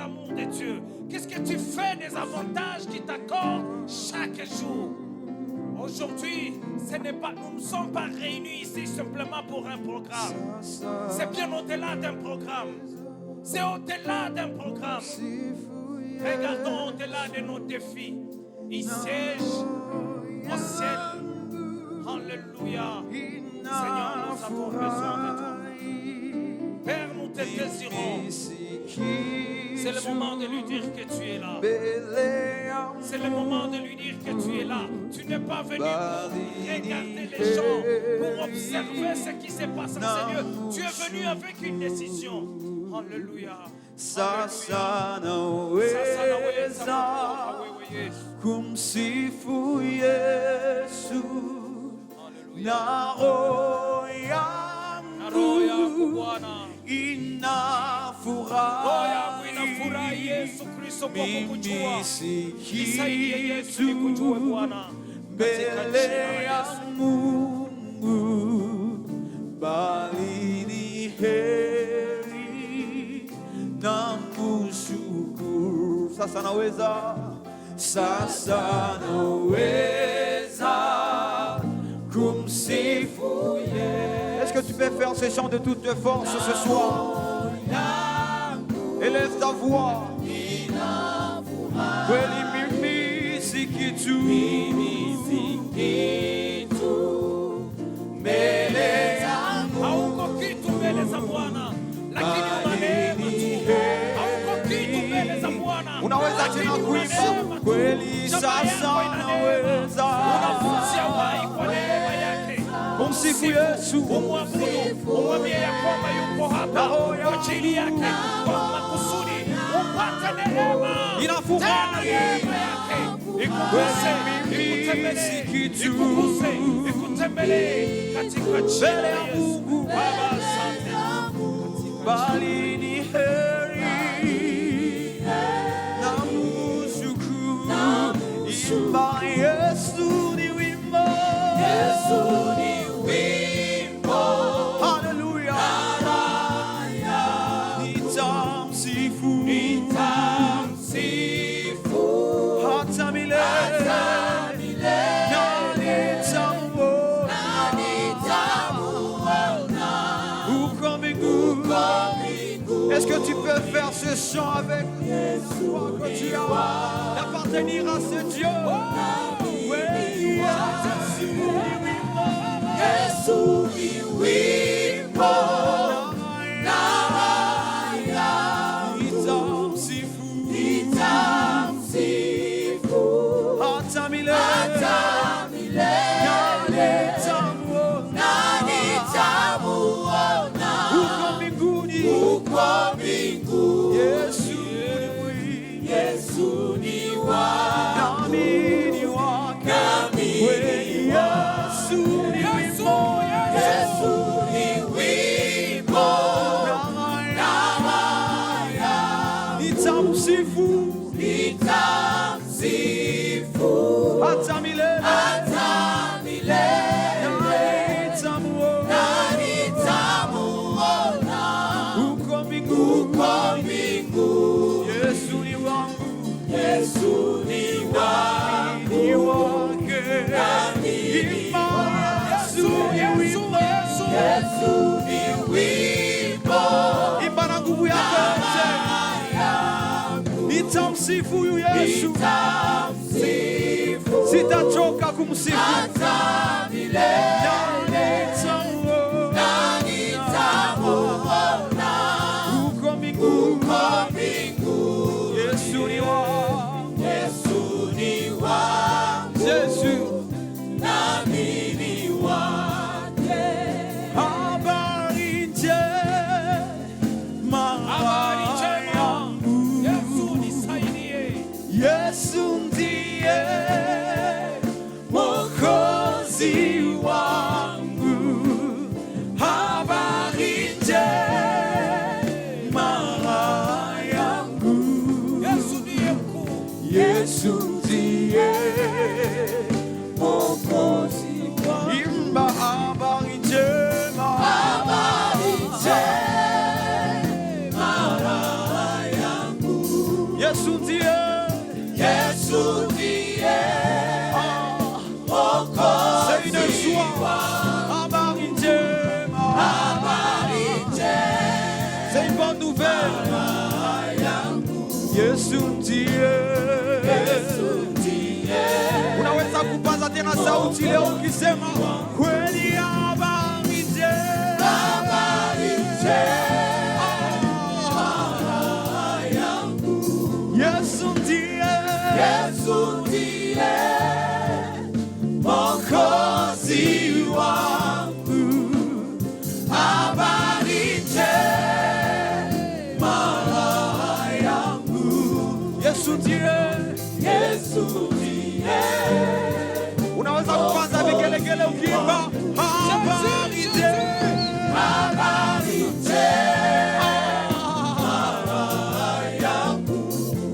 l'amour de Dieu? Qu'est-ce que tu fais des avantages qu'il t'accorde chaque jour? Aujourd'hui, nous ne sommes pas réunis ici simplement pour un programme. C'est bien au-delà d'un programme. C'est au-delà d'un programme. Regardons au-delà de nos défis. Il siège au ciel. Alléluia. Seigneur, nous avons besoin de toi. Père, nous te désirons. C'est le moment de lui dire que tu es là. C'est le moment de lui dire que tu es là. Tu n'es pas venu pour regarder les gens, pour observer ce qui se passe en ce lieu. Tu es venu avec une décision. Alléluia. Sasanaweza kumsifu Yesu na roho yangu inafurahi Yesu Kristo kwa kukujua. Nisaidie Yesu nikujue Bwana mbele ya Mungu, bali ni heri na kushukuru. Sasa naweza kumsifu Yesu. Est-ce que tu peux faire ce chant de toute force ce soir? Élève ta voix. Kweli mimi si kitu mbele zangu. Hauko kitu mbele za Bwana, lakini una neema tu. Hauko kitu mbele za Bwana. Unaweza tena kuimba kweli, sasa naweza. Unavutia uhai kwa neema yake. Umsifu Yesu, umwabudu, umwambie ya kwamba yuko hapa kwa ajili yake, kwa makusudi upate neema. Inafurahi neema yake ikuguse, ikutembelee katika jina la Yesu. Baba, asante. Bali ni heri na kushukuru. Imba Yesu ni wimbo. Yesu ni wimbo. Haleluya. Nitamsifu. Hata milele. Est-ce que tu peux faire ce chant avec foi que tu as d'appartenir à ce Dieu? Oui, Yesu ni wimbo. Nitamsifu hata milele. Yesu ni wake, nami ni wake. Yesu ni wimbo. Yesu ni wimbo. Nitamsifu hata milele. Yesu ni wake, imba Yesu ni wimbo. Yesu ni wimbo, imba na nguvu yako yote. Nitamsifu huyu Yesu, sitachoka kumsifu hata milele. Uko mbinguni, Yesu ni wangu, Yesu nami ni wake. Habari njema yangu, Yesu nisaidie. Yesu ndiye Mwokozi wangu. Yesu ndiye, Yesu ndiye Mwokozi. C'est une joie, habari njema, c'est une bonne nouvelle. Yesu ndiye, unaweza kupaza tena sauti leo ukisema kweli habari njema. Yesu ndiye, Mwokozi wangu, habari njema yangu. Yesu ndiye, unaweza kuanza vigelegele ukiimba habari njema.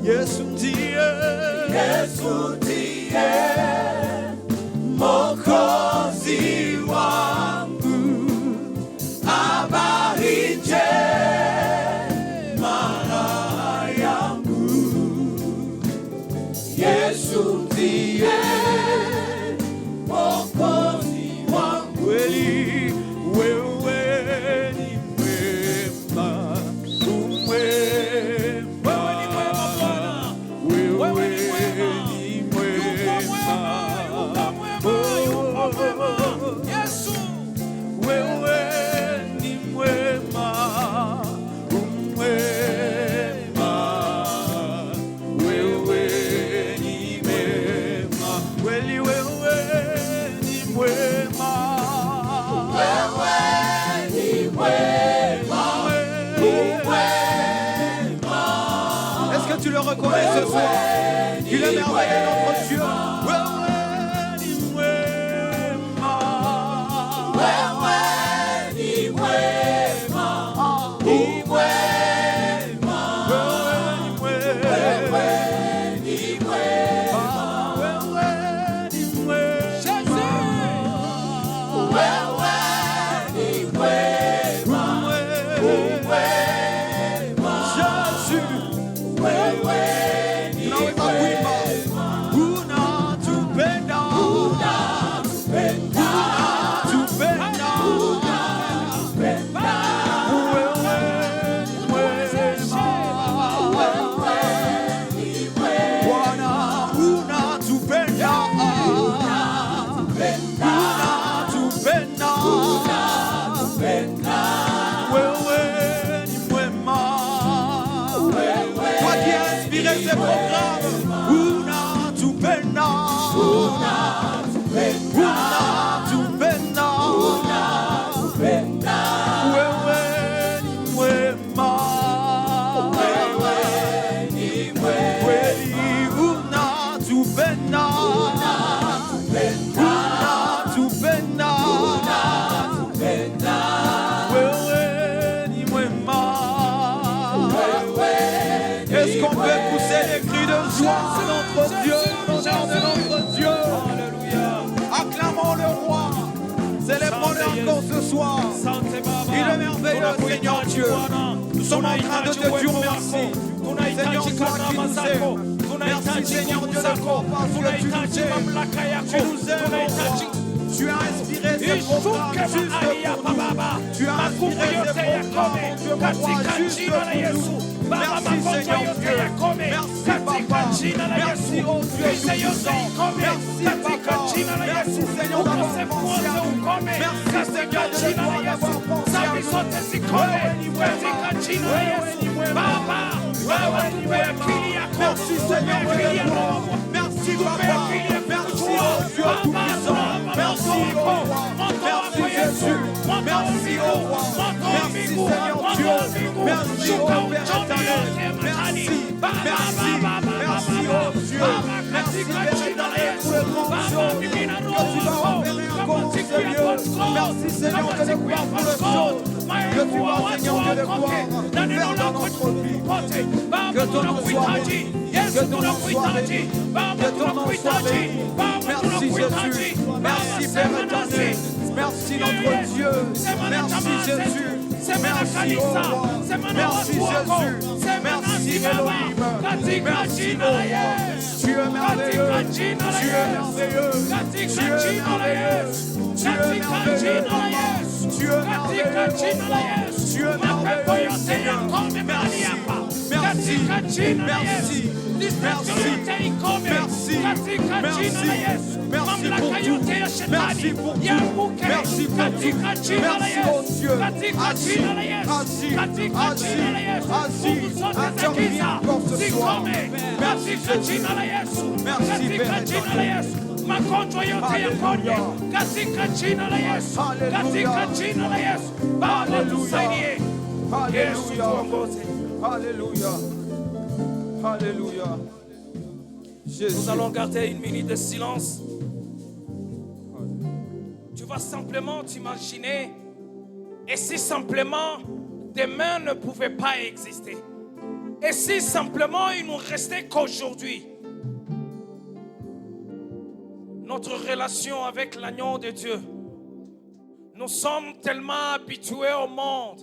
Yesu ndiye, Mwokozi wangu, habari njema yangu. Yesu ndiye Mwokozi wangu. Kweli wewe ni mwema, umwema. Wewe ni mwema, Yesu. Wewe ni mwema, umwema. Wewe ni mwema, kweli wewe ni mwema. Est-ce que tu le reconnais ce soir? Il est merveilleux notre Dieu. Est-ce qu'on peut pousser les cris de joie à notre Dieu, au nom de notre Dieu? Alléluia. Acclamons le roi. Célébrons-le encore ce soir. Il est merveilleux, Seigneur Dieu. Nous sommes en train de te dire merci. Seigneur, toi qui nous aimes. Merci, Seigneur Dieu, de corps, parce que tu nous aimes. Tu nous aimes, tu as inspiré ce programme juste pour nous. Tu as inspiré ce programme, mon Dieu, mon roi, juste pour nous. Merci, Seigneur Dieu. Merci, Papa. Merci, oh Dieu Tout-Puissant. Merci, Papa. Merci, Seigneur, d'avoir pensé à nous. Merci, Seigneur, de toi d'avoir pensé à nous. Merci, Seigneur, de toi. Merci, Papa. Merci, oh Dieu Tout-Puissant. Merci, oh roi. Merci, Jésus. Merci, oh roi. Merci, Seigneur Dieu. Merci, oh Père éternel. Merci, merci, merci, oh Dieu. Merci, Père éternel, pour le grand jour que tu vas opérer encore ce lieu. Merci, Seigneur, de le voir pour le jour que tu vas, Seigneur, de le voir faire dans notre vie. Que ton nom soit béni. Que ton nom soit béni. Que ton nom soit béni. Merci, Jésus. Merci, Père éternel. Merci, notre Dieu. Merci, Jésus. Merci, oh roi. Merci, Jésus. Merci, Elohim. Merci mon roi. Tu es merveilleux. Tu es merveilleux. Tu es merveilleux. Tu es merveilleux. Tu es merveilleux. Tu es merveilleux, Seigneur. Merci. Merci. Merci. Merci. Merci. Merci pour tout. Merci pour tout. Merci pour tout. Merci mon Dieu. Agis. Interviens encore ce soir. Merci Jésus. Merci Père éternel. Alléluia. Alléluia. Alléluia. Nous allons garder une minute de silence. Tu vas simplement t'imaginer. Et si simplement demain ne pouvait pas exister. Et si simplement il nous restait qu'aujourd'hui. Notre relation avec l'agneau de Dieu. Nous sommes tellement habitués au monde.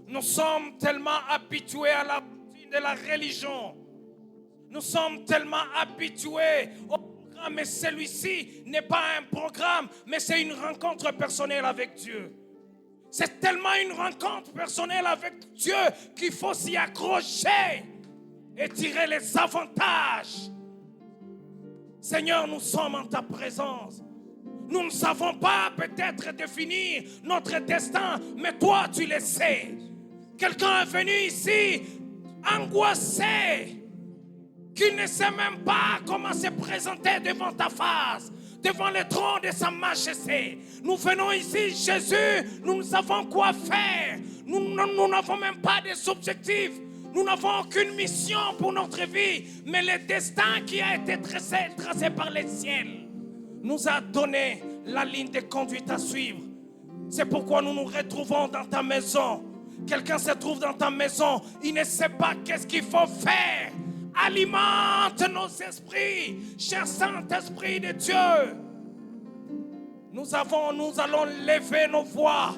Nous sommes tellement habitués à la routine de la religion. Nous sommes tellement habitués au programme. Mais celui-ci n'est pas un programme, mais c'est une rencontre personnelle avec Dieu. C'est tellement une rencontre personnelle avec Dieu qu'il faut s'y accrocher et tirer les avantages. Seigneur, nous sommes en ta présence. Nous ne savons pas peut-être définir notre destin, mais toi, tu le sais. Quelqu'un est venu ici angoissé, qui ne sait même pas comment se présenter devant ta face, devant le trône de sa majesté. Nous venons ici, Jésus, nous ne savons quoi faire. Nous n'avons même pas des objectifs. Nous n'avons aucune mission pour notre vie, mais le destin qui a été tracé par les ciels nous a donné la ligne de conduite à suivre. C'est pourquoi nous nous retrouvons dans ta maison. Quelqu'un se trouve dans ta maison, il ne sait pas qu'est-ce qu'il faut faire. Alimente nos esprits, cher Saint-Esprit de Dieu. Nous allons lever nos voix.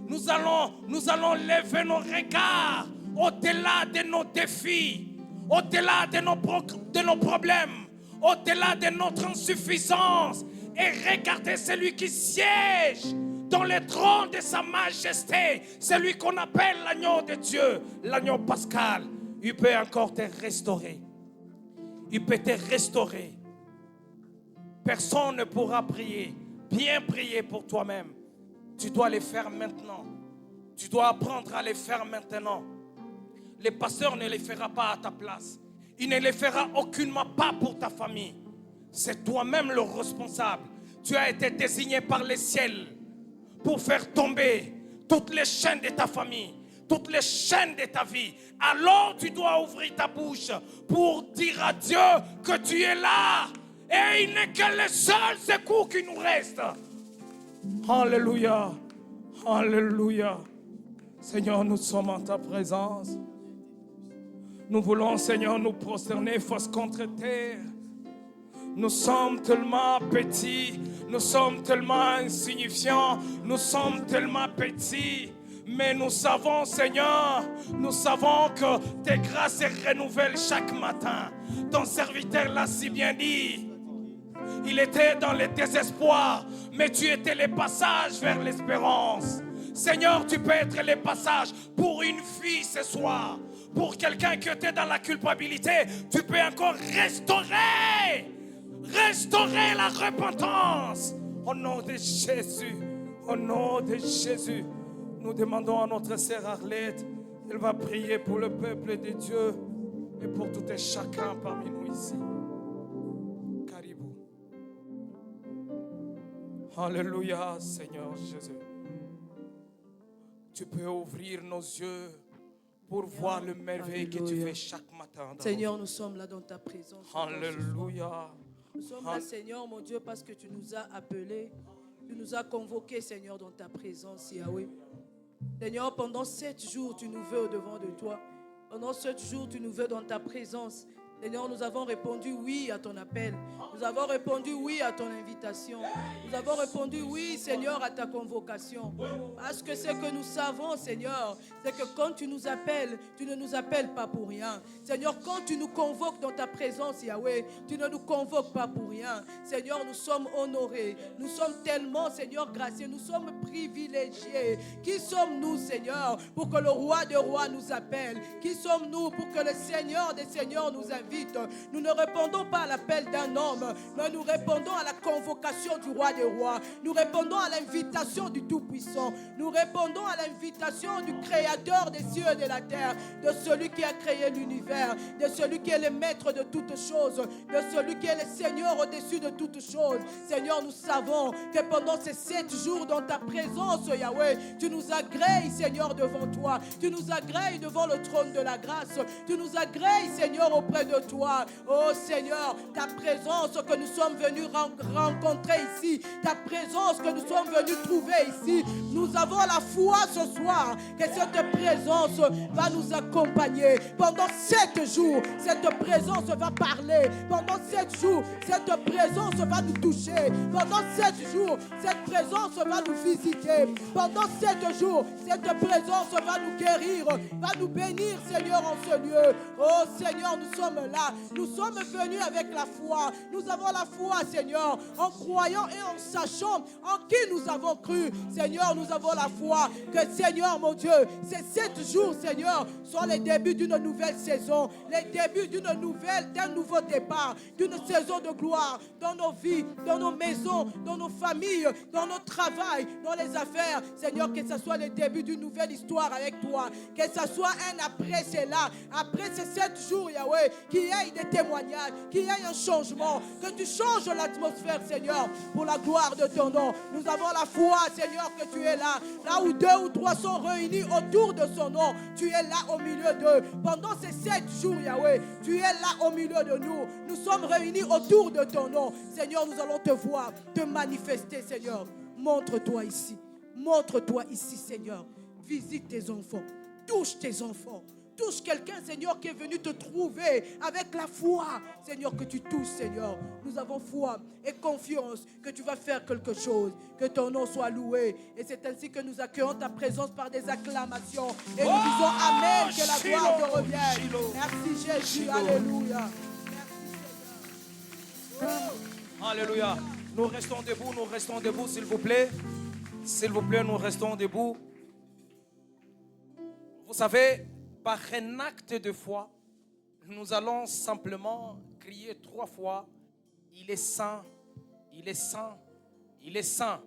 Nous allons lever nos regards au-delà de nos défis, au-delà de nos problèmes, au-delà de notre insuffisance, et regarder celui qui siège dans le trône de sa majesté, celui qu'on appelle l'agneau de Dieu, l'agneau pascal. Il peut encore te restaurer. Il peut te restaurer. Personne ne pourra prier, bien prier pour toi-même. Tu dois le faire maintenant. Tu dois apprendre à le faire maintenant. Le pasteur ne le fera pas à ta place. Il ne le fera aucunement pas pour ta famille. C'est toi-même le responsable. Tu as été désigné par le ciel pour faire tomber toutes les chaînes de ta famille, toutes les chaînes de ta vie. Alors tu dois ouvrir ta bouche pour dire à Dieu que tu es là. Et il n'est que le seul secours qui nous reste. Alléluia. Alléluia. Seigneur, nous sommes en ta présence. Nous voulons, Seigneur, nous prosterner face contre terre. Nous sommes tellement petits, nous sommes tellement insignifiants, nous sommes tellement petits. Mais nous savons, Seigneur, nous savons que tes grâces se renouvellent chaque matin. Ton serviteur l'a si bien dit. Il était dans le désespoir, mais tu étais le passage vers l'espérance. Seigneur, tu peux être le passage pour une fille ce soir. Pour quelqu'un qui était dans la culpabilité, tu peux encore restaurer la repentance. Au nom de Jésus, au nom de Jésus, nous demandons à notre sœur Arlette, elle va prier pour le peuple de Dieu et pour tout et chacun parmi nous ici. Caribou. Alléluia, Seigneur Jésus. Tu peux ouvrir nos yeux pour voir le merveille que tu fais chaque matin. Seigneur, nous sommes là dans ta présence. Alléluia. Nous sommes là, Seigneur, mon Dieu, parce que tu nous as appelés. Tu nous as convoqués, Seigneur, dans ta présence, Yahweh. Seigneur, pendant 7 jours, tu nous veux au devant de toi. Pendant 7 jours, tu nous veux dans ta présence. Seigneur, nous avons répondu oui à ton appel. Nous avons répondu oui à ton invitation. Nous avons répondu oui, Seigneur, à ta convocation. Parce que ce que nous savons, Seigneur, c'est que quand tu nous appelles, tu ne nous appelles pas pour rien. Seigneur, quand tu nous convoques dans ta présence, Yahweh, tu ne nous convoques pas pour rien. Seigneur, nous sommes honorés. Nous sommes tellement, Seigneur, gracieux. Nous sommes privilégiés. Qui sommes-nous, Seigneur, pour que le roi des rois nous appelle? Qui sommes-nous pour que le Seigneur des seigneurs nous invite? Nous ne répondons pas à l'appel d'un homme, mais nous répondons à la convocation du roi des rois. Nous répondons à l'invitation du Tout-Puissant. Nous répondons à l'invitation du Créateur des cieux et de la terre, de celui qui a créé l'univers, de celui qui est le maître de toutes choses, de celui qui est le Seigneur au-dessus de toutes choses. Seigneur, nous savons que pendant ces 7 jours dans ta présence, Yahweh, tu nous agrées, Seigneur, devant toi. Tu nous agrées devant le trône de la grâce. Tu nous agrées, Seigneur, auprès de toi. Oh Seigneur, ta présence que nous sommes venus rencontrer ici, ta présence que nous sommes venus trouver ici, nous avons la foi ce soir que cette présence va nous accompagner. Pendant 7 jours, cette présence va parler. Pendant 7 jours, cette présence va nous toucher. Pendant 7 jours, cette présence va nous visiter. Pendant 7 jours, cette présence va nous guérir, va nous bénir, Seigneur, en ce lieu. Oh Seigneur, nous sommes là. Nous sommes venus avec la foi. Nous avons la foi, Seigneur, en croyant et en sachant en qui nous avons cru. Seigneur, nous avons la foi que, Seigneur, mon Dieu, ces 7 jours, Seigneur, sont les débuts d'une nouvelle saison, les débuts d'un nouveau départ, d'une saison de gloire dans nos vies, dans nos maisons, dans nos familles, dans notre travail, dans les affaires. Seigneur, que ce soit le début d'une nouvelle histoire avec toi, que ce soit un après cela, après ces 7 jours, Yahweh, qu'il y ait des témoignages, qu'il y ait un changement, que tu changes l'atmosphère, Seigneur, pour la gloire de ton nom. Nous avons la foi, Seigneur, que tu es là. Là où 2 ou 3 sont réunis autour de son nom, tu es là au milieu d'eux. Pendant ces 7 jours, Yahweh, tu es là au milieu de nous. Nous sommes réunis autour de ton nom. Seigneur, nous allons te voir, te manifester, Seigneur. Montre-toi ici. Montre-toi ici, Seigneur. Visite tes enfants. Touche tes enfants. Touche quelqu'un, Seigneur, qui est venu te trouver avec la foi. Seigneur, que tu touches, Seigneur. Nous avons foi et confiance que tu vas faire quelque chose. Que ton nom soit loué. Et c'est ainsi que nous accueillons ta présence par des acclamations. Et nous disons Amen, que la gloire te revienne. Merci Jésus, alléluia. Alléluia. Nous restons debout, s'il vous plaît. S'il vous plaît, nous restons debout. Vous savez, par un acte de foi, nous allons simplement crier 3 fois, il est saint, il est saint, il est saint.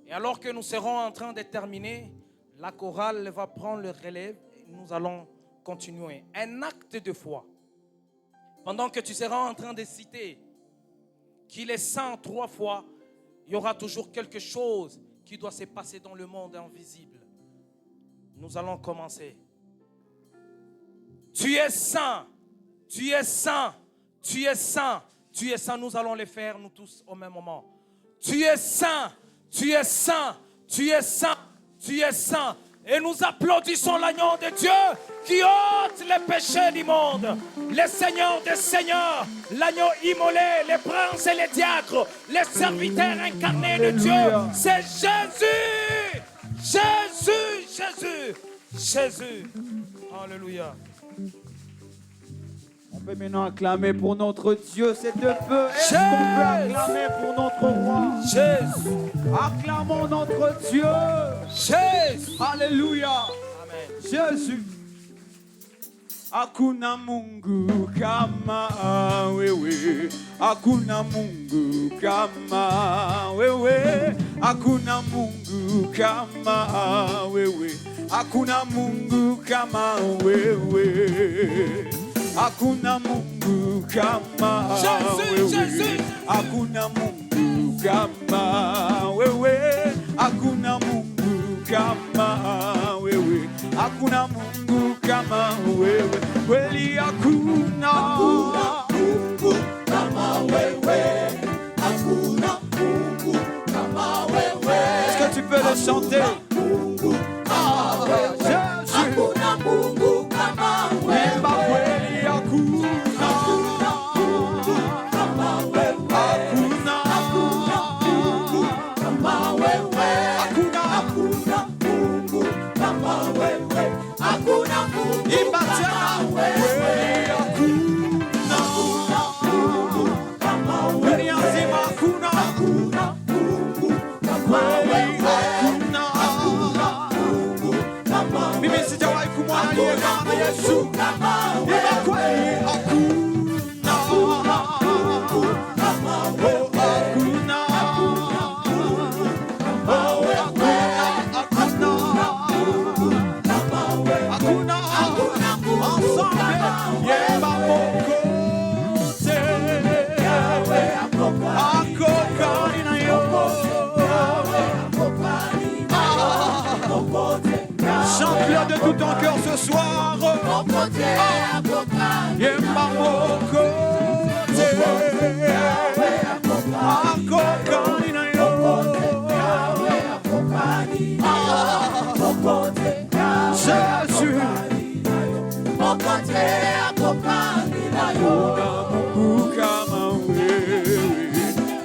Et alors que nous serons en train de terminer, la chorale va prendre le relève et nous allons continuer. Un acte de foi. Pendant que tu seras en train de citer qu'il est saint 3 fois, il y aura toujours quelque chose qui doit se passer dans le monde invisible. Nous allons commencer. Tu es saint, tu es saint, tu es saint, tu es saint. Nous allons les faire, nous tous, au même moment. Tu es saint, tu es saint, tu es saint, tu es saint. Et nous applaudissons l'agneau de Dieu qui ôte les péchés du monde. Le Seigneur des seigneurs, l'agneau immolé, les princes et les diacres, les serviteurs incarnés de Dieu. C'est Jésus, Jésus, Jésus, Jésus. Alléluia. On peut maintenant acclamer pour notre Dieu, c'est de feu. Est-ce qu'on peut acclamer pour notre roi? Jésus. Acclamons notre Dieu. Jésus. Alléluia. Amen. Jésus. Hakuna Mungu kama wewe. Hakuna Mungu kama wewe. Hakuna Mungu kama wewe. Hakuna Mungu kama wewe. Hakuna Mungu kama wewe. Hakuna Mungu kama wewe. Hakuna Mungu kama wewe. Hakuna Mungu kama wewe. Kweli hakuna Mungu kama wewe. Hakuna Mungu kama wewe. Est-ce que tu peux le chanter? Mungu kama wewe. Hakuna Mungu kama wewe. Kweli hakuna tout ton cœur ce soir. Yemba moko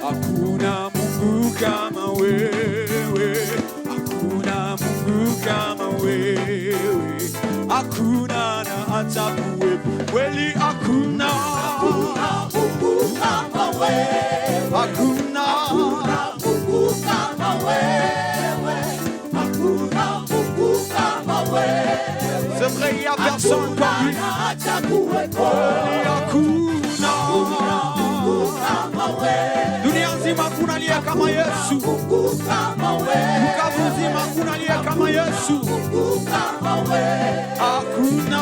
Hakuna Mungu kama wewe, hakuna Mungu kama wewe, hakuna na hata kuwepo kweli, hakuna Mungu kama wewe, hakuna Mungu kama wewe, hakuna Mungu kama wewe. C'est vrai, il n'y a personne comme lui. Hakuna dunia nzima kuna aliye kama Yesu, Bukavu nzima kuna aliye kama Yesu. Hakuna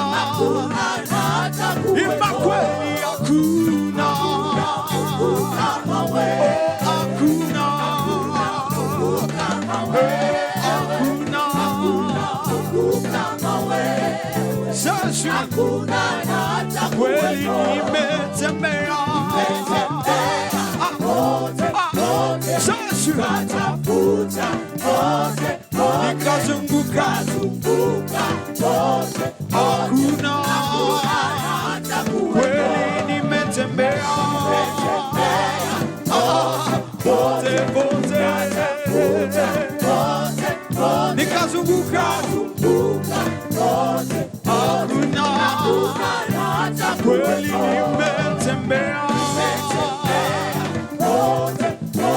imba kweli, hakuna hakuna Yesu, kweli nimetembea nikazunguka, hakuna kweli nimetembea pote nikazunguka, hakuna kweli nimetembea.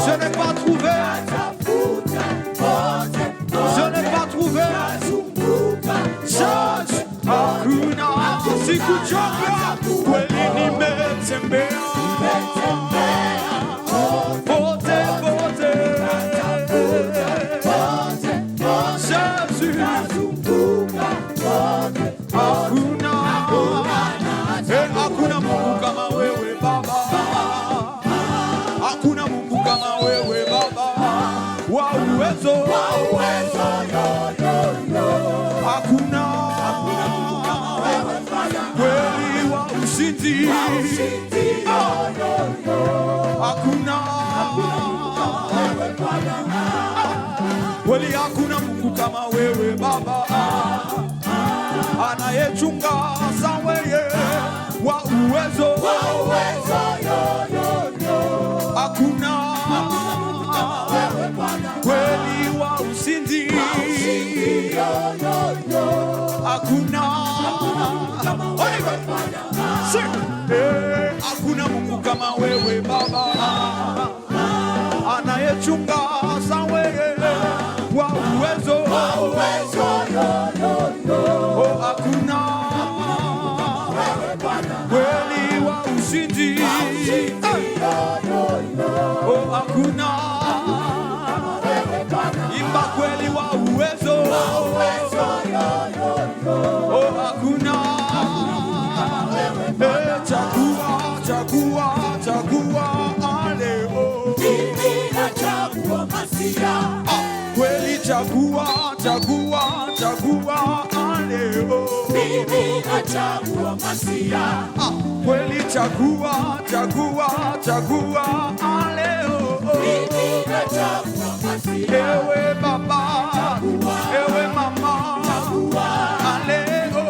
Je n'ai pas trouvé, je n'ai pas trouvé, Jésus, hakuna sikuchoka, kweli nimetembea, pote, Jésus, hakuna, hakuna Mungu kama wewe Baba. Hakuna Mungu kama wewe Baba wa uwezo, hakuna kweli wa ushindi, hakuna kweli, hakuna Mungu kama wewe Baba anayechunga saweye wa uwezo, hakuna kweli wa ushindi, hakuna hakuna Mungu kama wewe Baba anayechunga saweye wa uwezo, hakuna kweli wa ushindi, hakuna imba kweli wa uwezo, hakuna chagua leo, kweli chagua leo, kweli chagua leo, ewe baba, ewe mama, leo,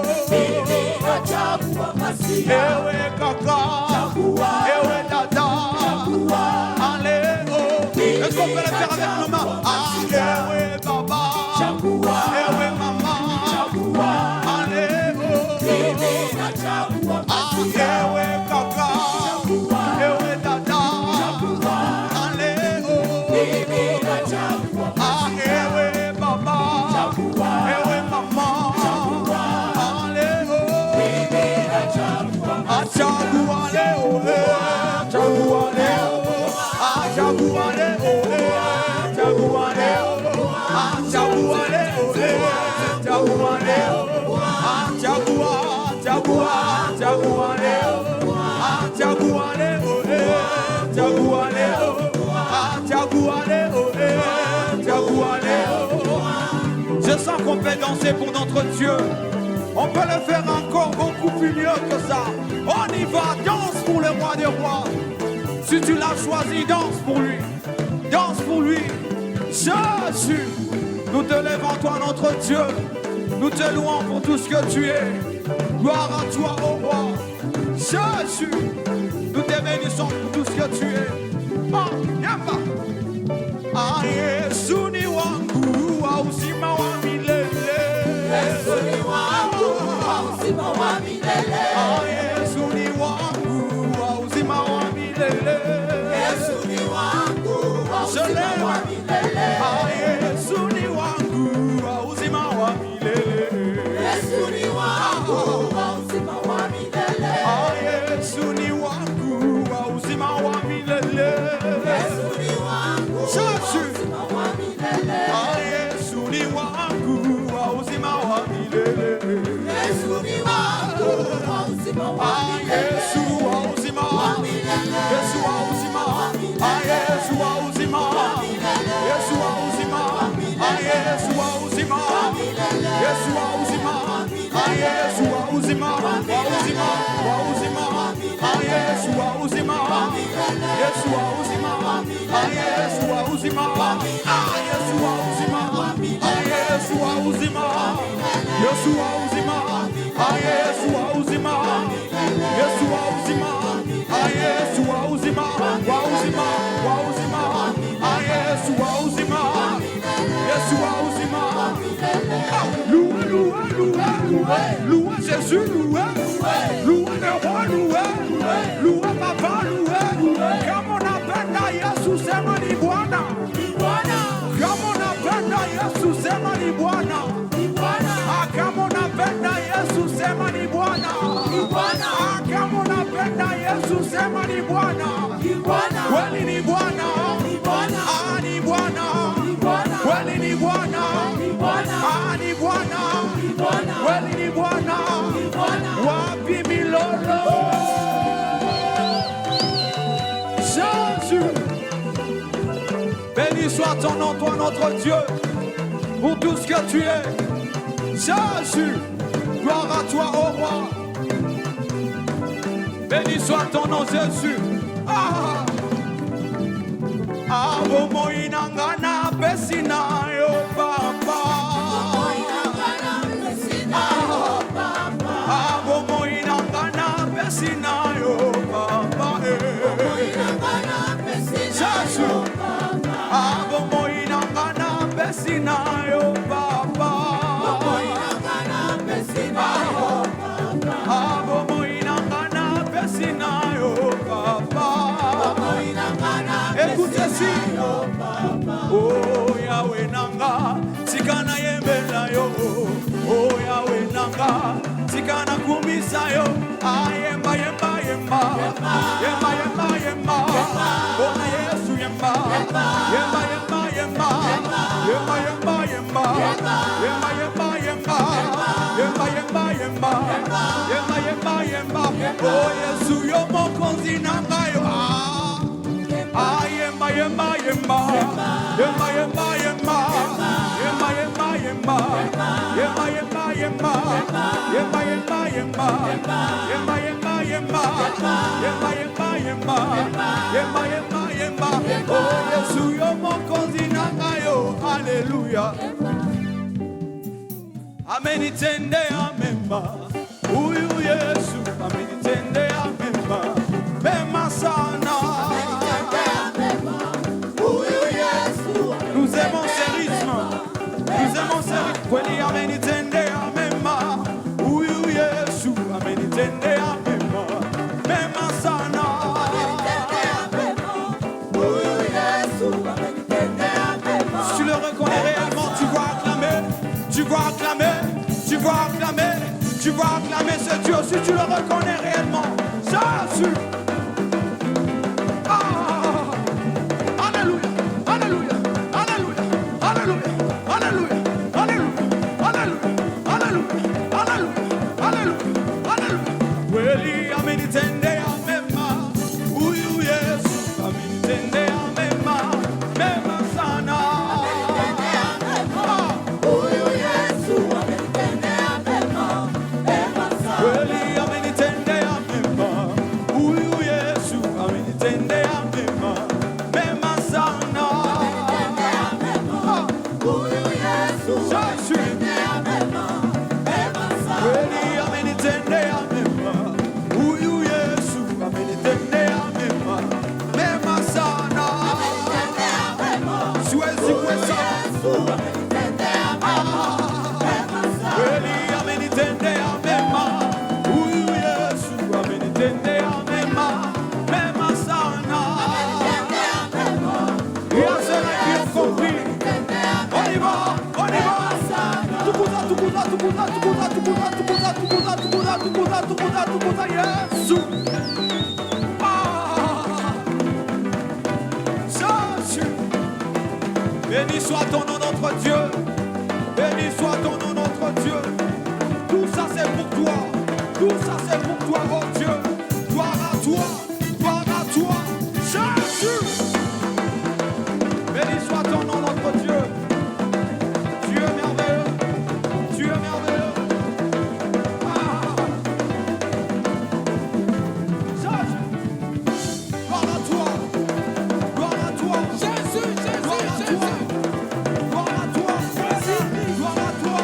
ewe kaka, ewe dada, leo. Est-ce qu'on peut le faire avec nos mains? Ewe baba, ewe mama, leo, ewe kaka, ewe dada, leo, ewe baba, ewe mama, leo, chagua leo, chagua leo, chagua leo, chagua leo, chagua leo, chagua leo, chagua leo, chagua leo, chagua leo, chagua leo, chagua leo. Je sens qu'on fait danser pour notre Dieu. On peut le faire encore beaucoup plus mieux que ça. On y va, danse pour le roi des rois. Si tu l'as choisi, danse pour lui. Danse pour lui. Jésus, nous te lèvons toi notre Dieu. Nous te louons pour tout ce que tu es. Gloire à toi, ô roi. Jésus, nous te bénissons pour tout ce que tu es. Oh, yamba. Ah, Yesu ni wangu wa uzima wa milele. Yesu ni wangu wa uzima wa milele. Ah, Yesu ni wangu wa uzima wa milele. Yesu ni wangu wa uzima wa milele. Ah, Yesu ni wangu wa uzima wa milele. Yesu ni wangu wa uzima wa milele. Ah, Yesu ni wangu wa uzima wa milele. Yesu ni wangu wa uzima wa milele. Ah, Yesu ni wangu wa uzima wa milele. Yesu ni wangu wa uzima wa milele. Yesu wa uzima wa milele. Yesu wa uzima. Ah, Yesu wa uzima. Yesu wa uzima. Ah, Yesu wa uzima. Yesu wa uzima. Ah, Yesu wa uzima. Wa uzima. Wa uzima. Ah, Yesu wa uzima. Yesu wa uzima. Ah, Yesu wa uzima. Ah, Yesu wa uzima. Ah, Yesu wa uzima. Yesu wa uzima. Ah, Yesu wa uzima. Yesu wa uzima. Ah, Yesu wa uzima. Wa uzima. Wa uzima. Ah, Yesu wa uzima. Yesu wa uzima. Louez, louez, louez. Louez Jésus, louez. Louez le roi, louez. Louez papa, louez. Kama unapenda Yesu sema ni Bwana. Kama unapenda Yesu sema ni Bwana. Kama unapenda Yesu sema ni Bwana. Kama unapenda Yesu sema ni Bwana. Kweli ni Bwana. Ah, ni Bwana. Kweli ni Bwana. Ah, ni Bwana. Kweli ni Bwana. Wapi milolo? Jésus. Béni soit ton nom, toi notre Dieu, pour tout ce que tu es. Jésus, gloire à toi, ô roi. Béni soit ton nom, Jésus. Ah, ah, bomo inangana pesina yo papa. Ah, bomo inangana pesina yo papa. Jésus. Ah, bomo inangana pesina yo papa. Ah, bomo inangana pesina yo papa. Écoute ceci. Oh Yahweh nanga, tikana yembela yo. Oh Yahweh nanga, tikana kumisa yo. Ah, yemba yemba yemba. Yemba yemba yemba. Oh na Yesu yemba. Yemba yemba yemba. Yemba yemba yemba. Yemba yemba yemba. Yemba yemba yemba. Yemba yemba yemba. Oh Yesu yo mokonzi nanga yo. Ah, yemba yemba yemba. Yemba yemba yemba. Yemba yemba yemba. Yemba yemba yemba. Yemba yemba yemba. Yemba yemba yemba. Yemba yemba yemba. Yemba yemba yemba. Oh Yesu yo mokonzi nanga yo. Hallelujah. Amenitende amema. Huyu Yesu amenitende amema. Mema sana. Nous aimons ces rythmes. Nous aimons ces rythmes. Kweli amenitende amema. Huyu Yesu amenitende amema. Mema sana. Si tu le reconnais réellement, tu vas acclamer. Tu vas acclamer. Tu vas acclamer. Tu vas acclamer ce Dieu. Si tu le reconnais réellement. Jésus. Yesu Béni soit ton nom, notre Dieu. Béni soit ton nom, notre Dieu. Tout ça c'est pour toi. Tout ça c'est pour toi, oh Dieu. Gloire à toi. Gloire à toi. Jésus. Béni soit ton nom, notre Dieu. Dieu merveilleux. Dieu merveilleux. Jésus. Gloire à toi. Gloire à toi. Jésus, Gloire à Jésus, toi. Jésus. Gloire à toi. Gloire à toi.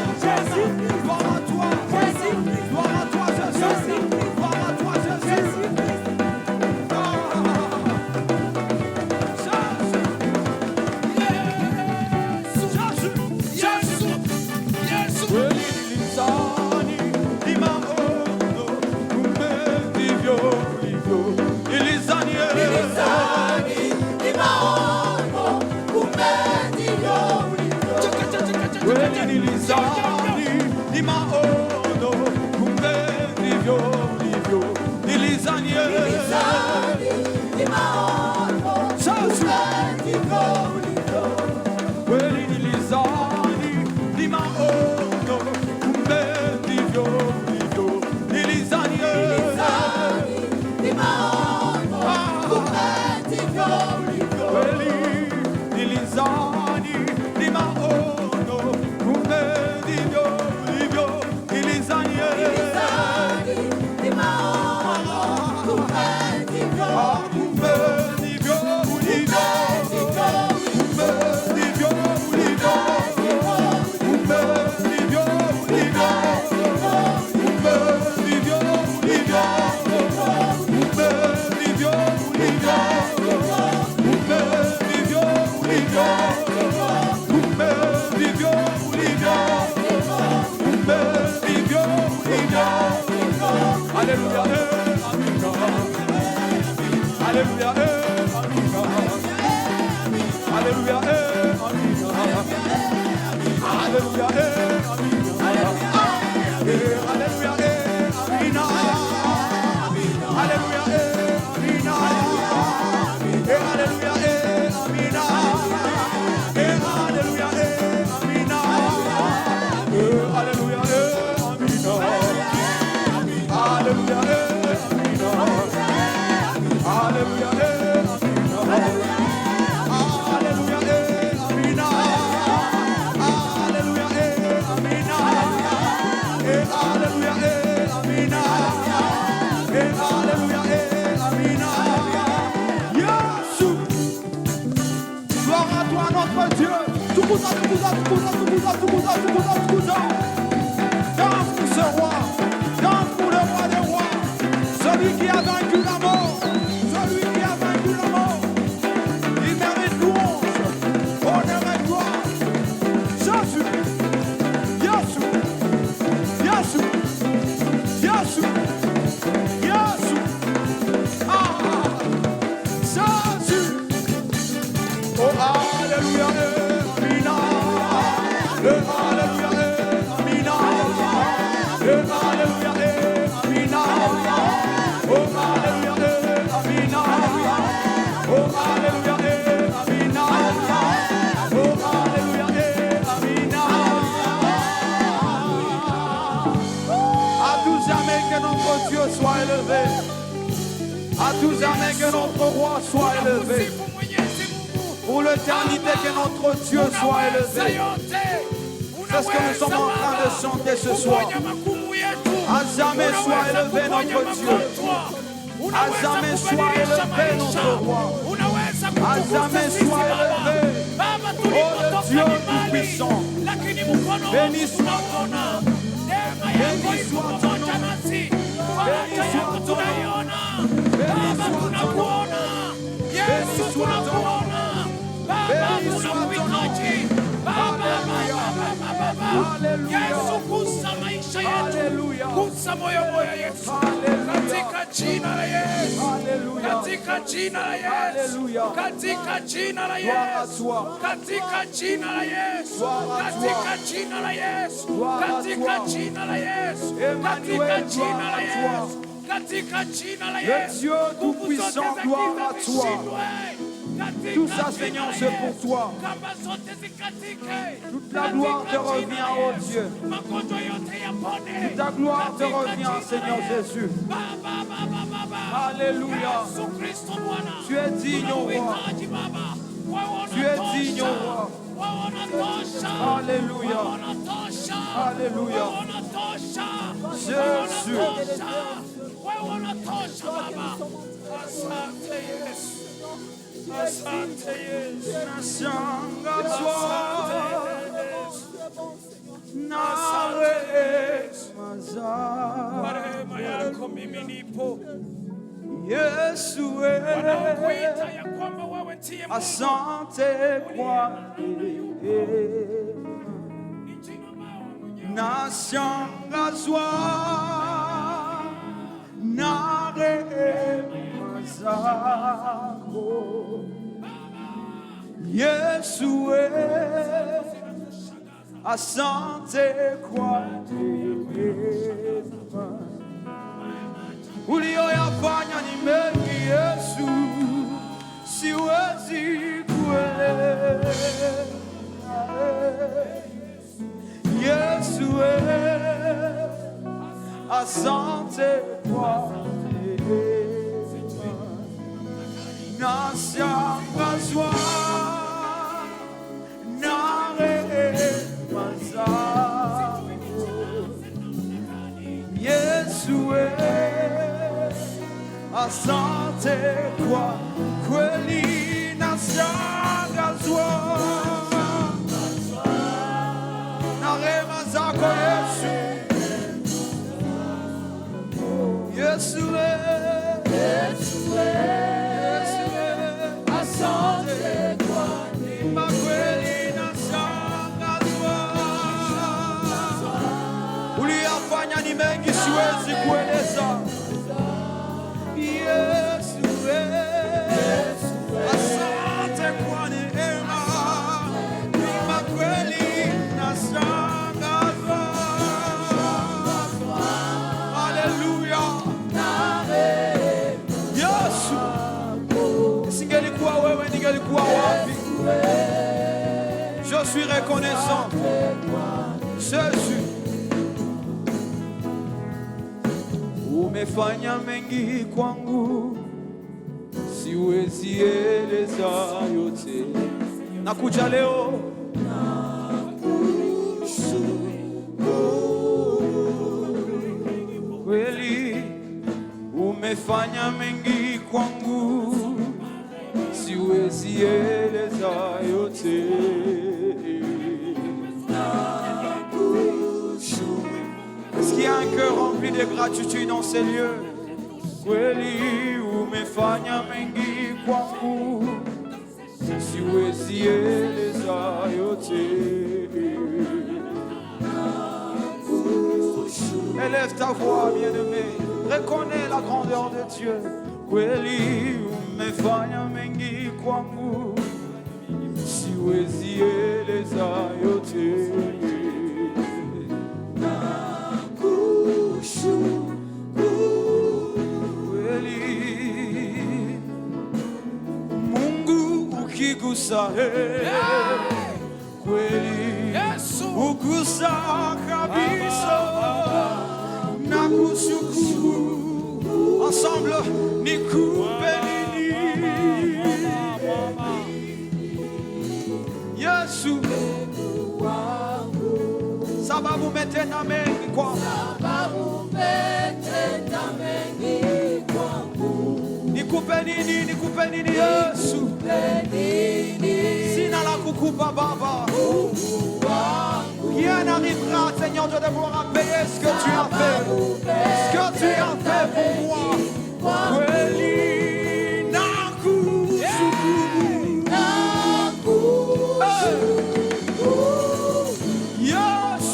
Gloire à toi. Gloire à toi, Jésus. Gloire à toi, Jésus. Que notre roi soit élevé. Pour l'éternité, que notre Dieu soit élevé. C'est ce que nous sommes en train de chanter ce soir. À jamais soit élevé notre Dieu. À jamais soit élevé notre roi. À jamais soit élevé. Oh le Dieu tout-puissant. Béni soit ton nom. Béni soit ton nom. Béni soit ton nom. Baba tunakuona, Yesu tunakuona, Baba tunakuhitaji, Baba, Baba, Baba, Baba. Yesu, gusa maisha yetu, gusa moyo yetu, katika jina la Yesu, katika jina la Yesu, katika jina la Yesu, katika jina la Yesu, katika jina la Yesu, katika jina la Yesu, katika jina la Yesu, katika jina la Yesu. Dieu tout-puissant, gloire à toi. Tout ça, Seigneur, c'est pour toi. Toute la gloire te revient, oh Dieu. Toute ta gloire te revient, Seigneur Jésus. Alléluia. Tu es digne, oh roi. Tu es digne, oh roi. Alléluia. Alléluia. Jésus. Asante Yesu, Nashanga toi, kwa rehema yako mimi nipo. Yesu, Wanaokuita ya kwamba wewe ndiye Mungu. asante kwa nashangazwa na rehema zako Yesu, asante kwa neema uliyoyafanya ni mengi Yesu, siwezi kueleza. Yesu, asante kwa neema, nashangazwa na rehema zako Yesu, asante kwa kweli, nashangazwa na rehema zako Yesu. Yesu, asante kwa neema, kweli nashangazwa. Uliyafanya ni mengi, siwezi kueleza. Yesu, asante kwa neema, neema kweli nashangazwa. Haleluya. Yesu, singelikuwa wewe ningelikuwa wapi? Je suis reconnaissant. Jésus, umefanya mengi kwangu, siwezi eleza yote. Nakuja leo kweli, umefanya mengi kwangu, siwezi eleza yote. Est-ce qu'il y a un cœur rempli de gratitude dans ces lieux? Kweli, umefanya mengi kwangu, siwezi eleza yote. Élève ta voix, bien-aimé, reconnais la grandeur de Dieu. Kweli, umefanya mengi kwangu, siwezi eleza yote. Kweli, Mungu ukigusa, kweli ugusa kabisa, na kushukuru. Ensemble, nikupe nini Yesu, sababu umetenda mengi kwangu. Nikupe nini, nikupe nini Yesu, sina la kukupa Baba. Rien n'arrivera, Seigneur, de devoir payer ce que tu as fait, ce que tu as fait pour moi. Kweli nakushukuru. Yesu,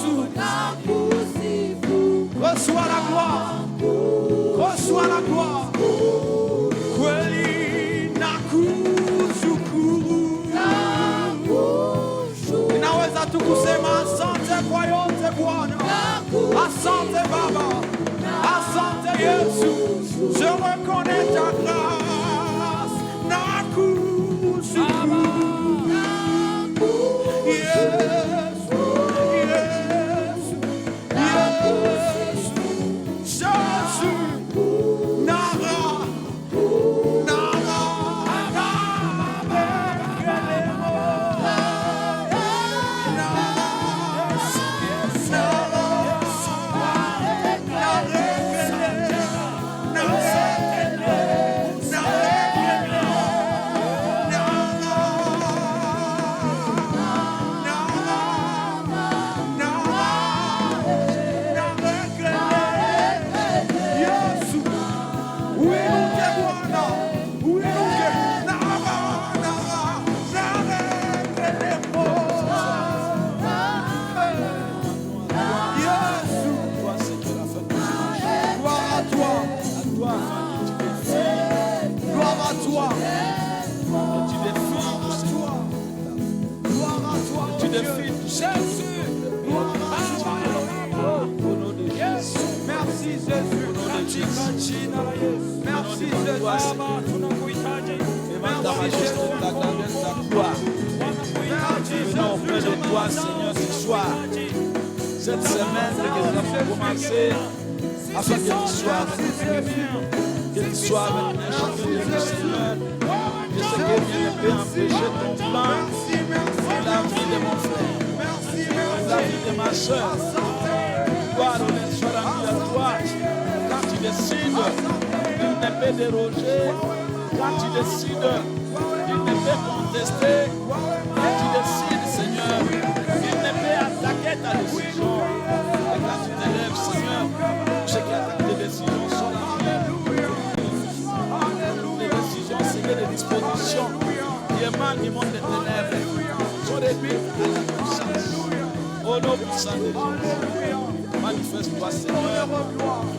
toi. Et tu défies tout ce toi. Gloire à toi, tu défies tout ce Jésus. Gloire à toi. au nom de Jésus. Merci Jésus. Merci Jésus. Merci ta majesté, ta grandeur, ta gloire. Venons auprès de toi, Seigneur, ce soir. Cette semaine que nous avons commencé, afin que tu sois avec nous. Que tu sois avec nous, chacun de nous, Seigneur. Que ce qui vient ne peut empêcher ton plan dans la vie de mon frère, dans la vie de ma soeur. Gloire au nom soit rendue à toi. Quand tu décides, il ne peut déroger. Quand tu décides, il ne peut contester. Quand tu décides, Seigneur, il ne peut attaquer ta décision. Et quand tu te lèves, Seigneur, ceux qui attaquent tes décisions sont la vie. Les décisions, Seigneur, les dispositions qui émanent du monde des ténèbres sont réduites à la puissance. Au nom puissant de Jésus. Manifeste-toi, Seigneur.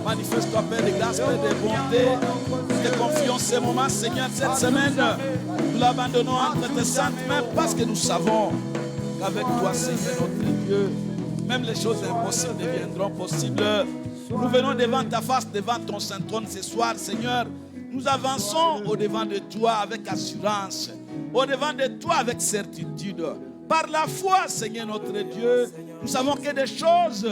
Manifeste-toi, Père de grâce, Père de bonté. Nous te confions ces moments, Seigneur, cette semaine. Nous l'abandonnons entre tes saintes mains parce que nous savons qu'avec toi, Seigneur, notre Dieu, même les choses impossibles deviendront possibles. Nous venons devant ta face, devant ton saint trône ce soir, Seigneur. Nous avançons au-devant de toi avec assurance, au-devant de toi avec certitude. Par la foi, Seigneur, notre Dieu, nous savons que des choses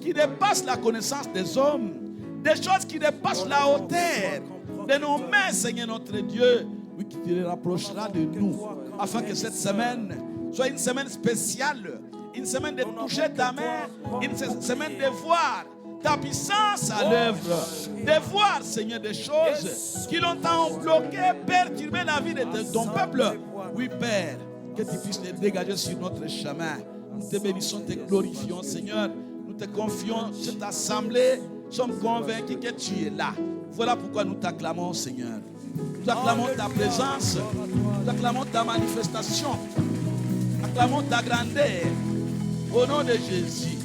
qui dépassent la connaissance des hommes, des choses qui dépassent la hauteur de nos mains, Seigneur notre Dieu, oui, qui te rapprochera de nous, afin que cette semaine soit une semaine spéciale, une semaine de toucher ta main, une semaine de voir ta puissance à l'œuvre, de voir, Seigneur, des choses qui longtemps ont bloqué, perturbé la vie de ton peuple. Oui, Père, que tu puisses les dégager sur notre chemin. Nous te bénissons, te glorifions, Seigneur. Nous te confions cette assemblée. Nous sommes convaincus que tu es là. Voilà pourquoi nous t'acclamons, Seigneur. Nous acclamons ta présence. Nous acclamons ta manifestation. Nous acclamons ta grandeur. Au nom de Jésus.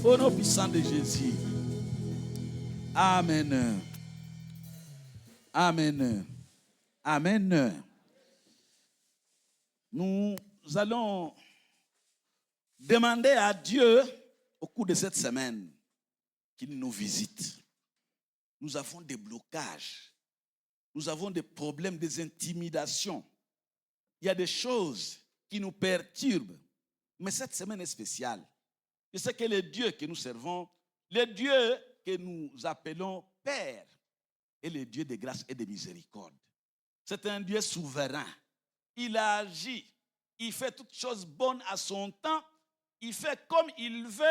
Au nom puissant de Jésus. Amen. Amen. Amen. Nous allons demander à Dieu au cours de cette semaine qu'il nous visite. Nous avons des blocages. Nous avons des problèmes, des intimidations. Il y a des choses qui nous perturbent. Mais cette semaine est spéciale. Je sais que le Dieu que nous servons, le Dieu que nous appelons Père, est le Dieu de grâce et de miséricorde. C'est un Dieu souverain. Il agit, il fait toutes choses bonnes à son temps, il fait comme il veut,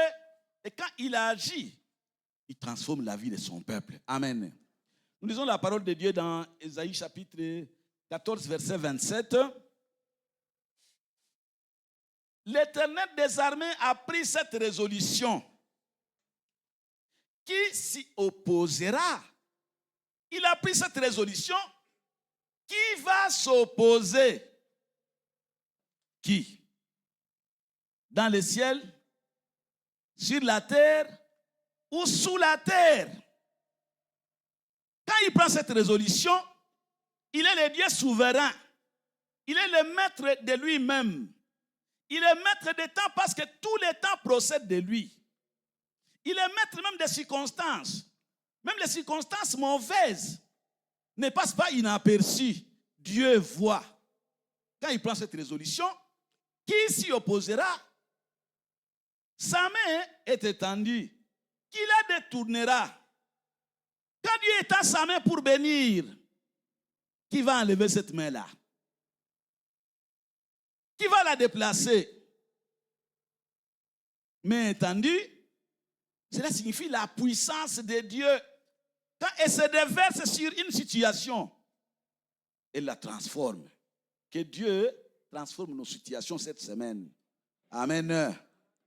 et quand il agit, il transforme la vie de son peuple. Amen. Nous lisons la parole de Dieu dans Ésaïe chapitre 14, verset 27. L'Éternel des armées a pris cette résolution. Qui s'y opposera? Il a pris cette résolution. Qui va s'opposer? Qui? Dans le ciel, sur la terre ou sous la terre? Quand il prend cette résolution, il est le Dieu souverain. Il est le maître de lui-même. Il est maître des temps parce que tous les temps procèdent de lui. Il est maître même des circonstances. Même les circonstances mauvaises ne passent pas inaperçues. Dieu voit. Quand il prend cette résolution, qui s'y opposera? Sa main est étendue. Qui la détournera? Quand Dieu étend sa main pour bénir, qui va enlever cette main-là? Qui va la déplacer? Main étendue, cela signifie la puissance de Dieu. Quand elle se déverse sur une situation, elle la transforme. Que Dieu transforme nos situations cette semaine. Amen.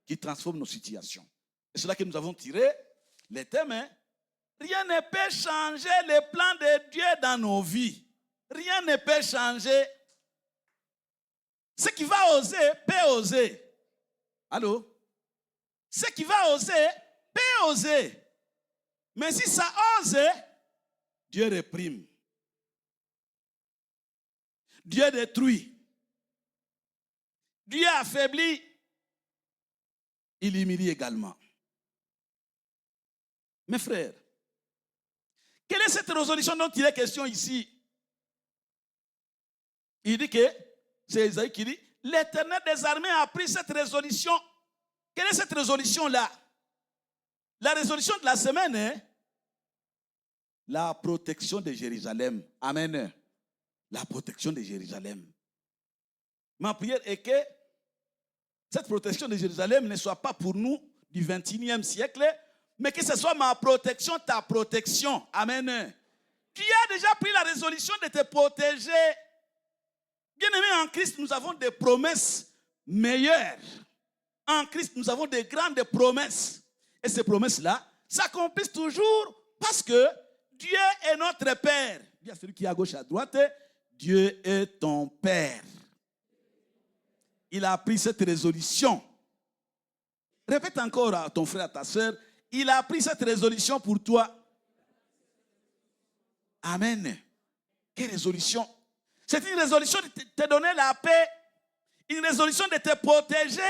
Qui transforme nos situations. Et c'est là que nous avons tiré les thèmes. Rien ne peut changer les plans de Dieu dans nos vies. Rien ne peut changer. Ce qui va oser, peut oser. Allô? Ce qui va oser, peut oser. Mais si ça ose, Dieu réprime. Dieu détruit. Dieu affaiblit, il humilie également. Mes frères, quelle est cette résolution dont il est question ici? Il dit que, c'est Isaïe qui dit, l'Éternel des armées a pris cette résolution. Quelle est cette résolution-là? La résolution de la semaine est la protection de Jérusalem. Amen. La protection de Jérusalem. Ma prière est que cette protection de Jérusalem ne soit pas pour nous du 21e siècle, mais que ce soit ma protection, ta protection. Amen. Tu as déjà pris la résolution de te protéger. Bien-aimés, en Christ, nous avons des promesses meilleures. En Christ, nous avons des grandes promesses. Et ces promesses-là s'accomplissent toujours parce que Dieu est notre Père. Dis à celui qui est à gauche, à droite, Dieu est ton Père. Il a pris cette résolution. Répète encore à ton frère, à ta soeur, il a pris cette résolution pour toi. Amen. Quelle résolution? C'est une résolution de te donner la paix, une résolution de te protéger,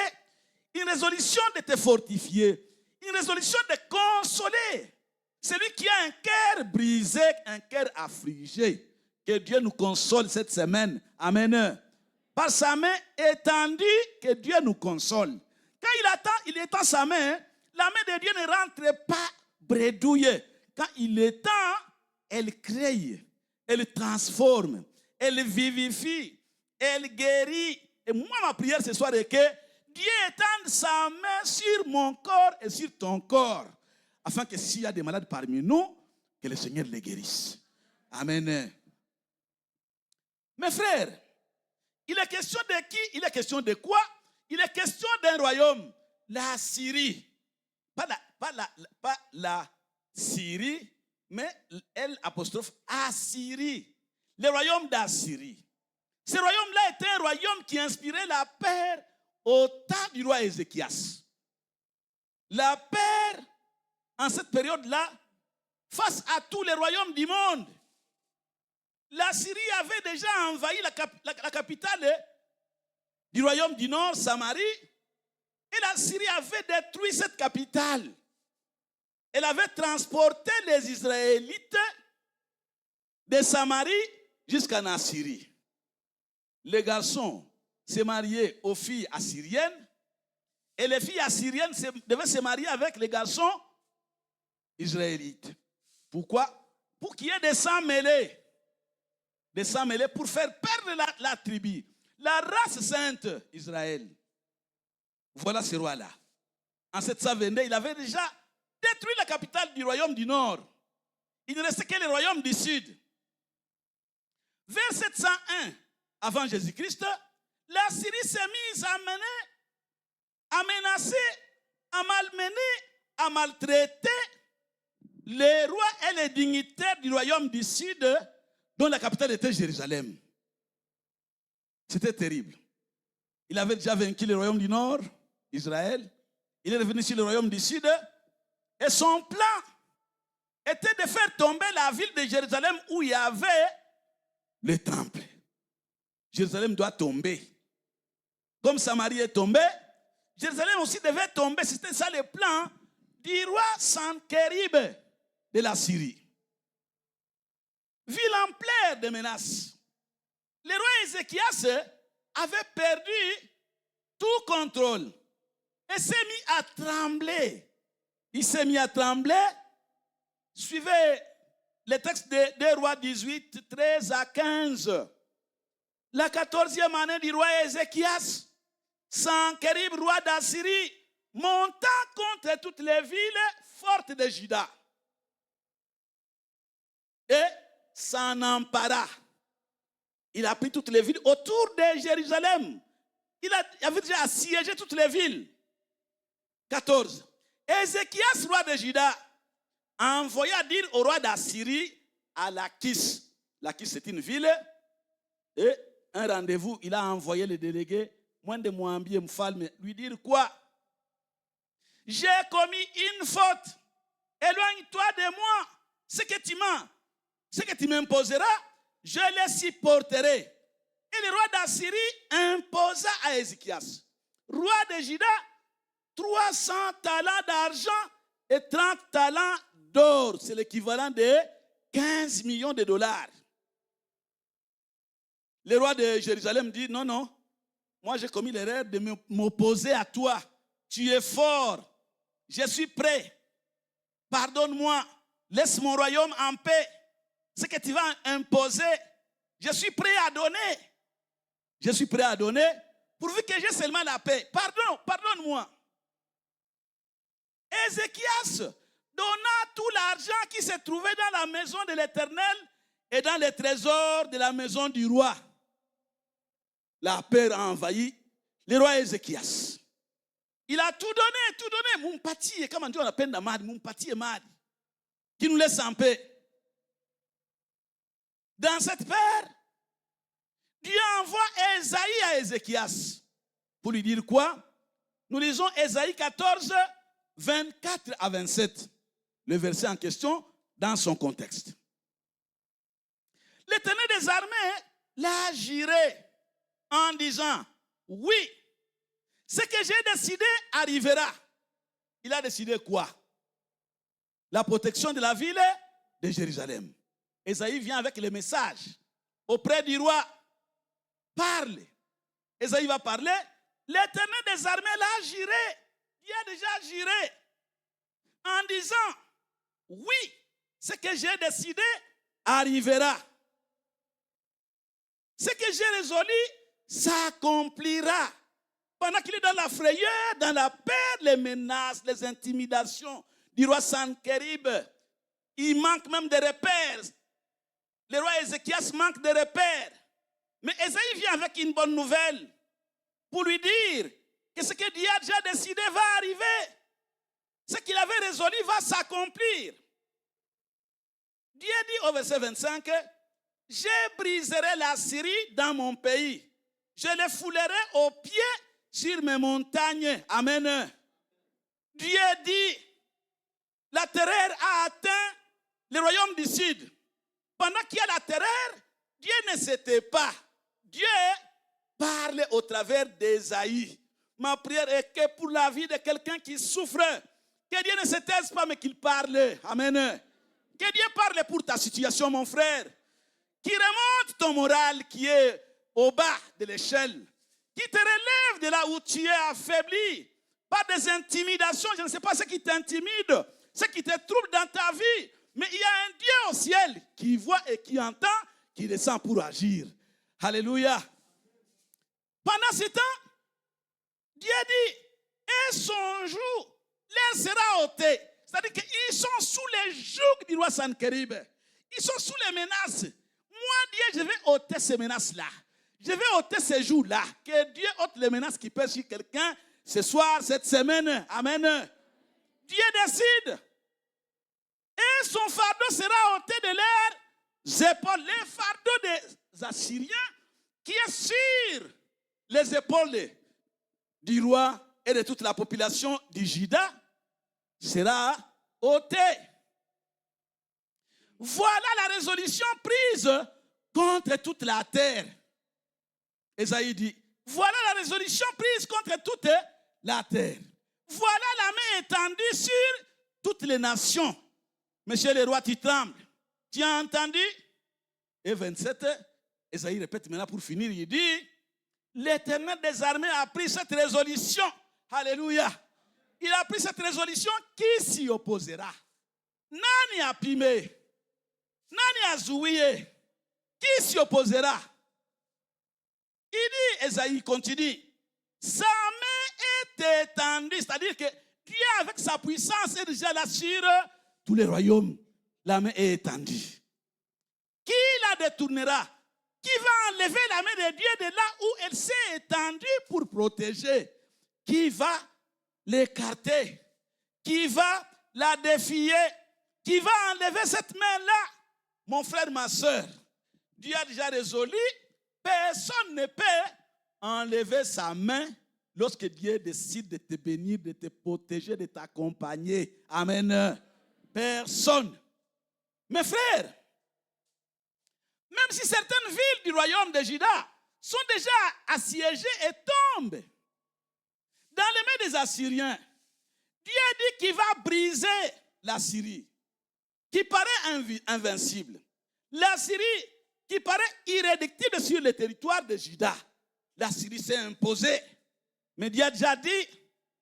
une résolution de te fortifier, une résolution de consoler. Celui qui a un cœur brisé, un cœur affligé, que Dieu nous console cette semaine. Amen. Par sa main étendue, que Dieu nous console. Quand il étend sa main, la main de Dieu ne rentre pas bredouille. Quand il étend, elle crée, elle transforme, elle vivifie, elle guérit. Et moi, ma prière ce soir est que Dieu étende sa main sur mon corps et sur ton corps, afin que s'il y a des malades parmi nous, que le Seigneur les guérisse. Amen. Mes frères, il est question de qui? Il est question de quoi? Il est question d'un royaume, la Syrie. Pas la Syrie, mais L apostrophe Assyrie. Le royaume d'Assyrie. Ce royaume-là était un royaume qui inspirait la peur au temps du roi Ézéchias. La peur, en cette période-là, face à tous les royaumes du monde. La Syrie avait déjà envahi la capitale du royaume du Nord, Samarie, et la Syrie avait détruit cette capitale. Elle avait transporté les Israélites de Samarie jusqu'en Assyrie. Les garçons se mariaient aux filles assyriennes et les filles assyriennes devaient se marier avec les garçons israélites. Pourquoi? Pour qu'il y ait des sangs mêlés. Des sangs mêlés pour faire perdre la tribu, la race sainte Israël. Voilà ce roi-là. En 722, il avait déjà détruit la capitale du royaume du Nord. Il ne restait que le royaume du Sud. Vers 701 avant Jésus-Christ, la Syrie s'est mise à menacer, à malmener, à maltraiter les rois et les dignitaires du royaume du Sud, dont la capitale était Jérusalem. C'était terrible. Il avait déjà vaincu le royaume du Nord, Israël. Il est revenu sur le royaume du Sud. Et son plan était de faire tomber la ville de Jérusalem où il y avait le temple. Jérusalem doit tomber. Comme Samarie est tombée, Jérusalem aussi devait tomber. C'était ça le plan du roi Sanchérib de la Syrie. Vu l'ampleur des menaces, le roi Ézéchias avait perdu tout contrôle et s'est mis à trembler. Il s'est mis à trembler. Suivez le texte de Rois 18, 13 à 15. La 14e année du roi Ézéchias, Sanchérib, roi d'Assyrie, monta contre toutes les villes fortes de Juda et s'en empara. Il a pris toutes les villes autour de Jérusalem. Il avait déjà assiégé toutes les villes. 14. Ézéchias, roi de Juda, a envoyé à dire au roi d'Assyrie à Lachis. Lachis, c'est une ville. Et un rendez-vous, il a envoyé le délégué, moins de Moambi Mfalme, lui dire quoi? J'ai commis une faute. Éloigne-toi de moi. Ce que tu m'imposeras, je le supporterai. Et Et le roi d'Assyrie imposa à Ézéchias, roi de Juda, 300 talents d'argent et 30 talents d'or. C'est l'équivalent de 15 millions de dollars. Le roi de Jérusalem dit, non, non, moi j'ai commis l'erreur de m'opposer à toi. Tu es fort, je suis prêt. Pardonne-moi, laisse mon royaume en paix. Ce que tu vas imposer, je suis prêt à donner. Je suis prêt à donner, pourvu que j'ai seulement la paix. Pardonne-moi. Ézéchias donna tout l'argent qui se trouvait dans la maison de l'Éternel et dans les trésors de la maison du roi. La peur a envahi le roi Ézéchias. Il a tout donné. Mon pati, comme on dit, on appelle Namad, mon pati est mad, qui nous laisse en paix. Dans cette peur, Dieu envoie Ésaïe à Ézéchias pour lui dire quoi? Nous lisons Ésaïe 14, 24 à 27, le verset en question dans son contexte. L'Éternel des armées l'a juré en disant, oui, ce que j'ai décidé arrivera. Il a décidé quoi? La protection de la ville de Jérusalem. Ésaïe vient avec le message auprès du roi. Parle. Ésaïe va parler. L'Éternel des armées l'a juré. Il a déjà juré en disant, oui, ce que j'ai décidé arrivera. Ce que j'ai résolu s'accomplira. Pendant qu'il est dans la frayeur, dans la peur, les menaces, les intimidations du roi Sanchérib, il manque même de repères. Le roi Ézéchias manque de repères. Mais Ésaïe vient avec une bonne nouvelle pour lui dire que ce que Dieu a déjà décidé va arriver. Ce qu'il avait résolu va s'accomplir. Dieu dit au verset 25, je briserai la Syrie dans mon pays. Je les foulerai aux pieds sur mes montagnes. Amen. Dieu dit, la terreur a atteint le royaume du Sud. Pendant qu'il y a la terreur, Dieu ne s'était pas. Dieu parle au travers d'Ésaïe. Ma prière est que pour la vie de quelqu'un qui souffre, que Dieu ne se taise pas mais qu'il parle. Amen. Que Dieu parle pour ta situation, mon frère. Qui remonte ton moral qui est au bas de l'échelle. Qui te relève de là où tu es affaibli. Pas des intimidations, je ne sais pas ce qui t'intimide, ce qui te trouble dans ta vie. Mais il y a un Dieu au ciel qui voit et qui entend, qui descend pour agir. Alléluia. Pendant ce temps, Dieu dit, et son joug leur sera ôté. C'est-à-dire qu'ils sont sous les jougs du roi Sanchérib. Ils sont sous les menaces. Moi, Dieu, je vais ôter ces menaces-là. Je vais ôter ces jours-là. Que Dieu ôte les menaces qui pèsent sur quelqu'un ce soir, cette semaine. Amen. Dieu décide. Et son fardeau sera ôté de leurs épaules. Les fardeaux des Assyriens qui est sur les épaules du roi et de toute la population du Juda sera ôté. Voilà la résolution prise contre toute la terre. Ésaïe dit, voilà la résolution prise contre toute la terre. Voilà la main étendue sur toutes les nations. Monsieur le roi, tu trembles. Tu as entendu? Et 27, Ésaïe répète maintenant pour finir, il dit, l'Éternel des armées a pris cette résolution. Alléluia. Il a pris cette résolution, qui s'y opposera? Nani a pimé? Nani a zouillé? Qui s'y opposera? Il dit, Ésaïe continue, sa main est étendue, c'est-à-dire que Dieu avec sa puissance est déjà là sur tous les royaumes. La main est étendue. Qui la détournera? Qui va enlever la main de Dieu de là où elle s'est étendue pour protéger? Qui va l'écarter? Qui va la défier? Qui va enlever cette main-là? Mon frère, ma soeur, Dieu a déjà résolu. Personne ne peut enlever sa main lorsque Dieu décide de te bénir, de te protéger, de t'accompagner. Amen. Personne. Mes frères, même si certaines villes du royaume de Juda sont déjà assiégés et tombent dans les mains des Assyriens. Dieu dit qu'il va briser la Syrie, qui paraît invincible. La Syrie, qui paraît irréductible sur le territoire de Juda. La Syrie s'est imposée. Mais Dieu a déjà dit,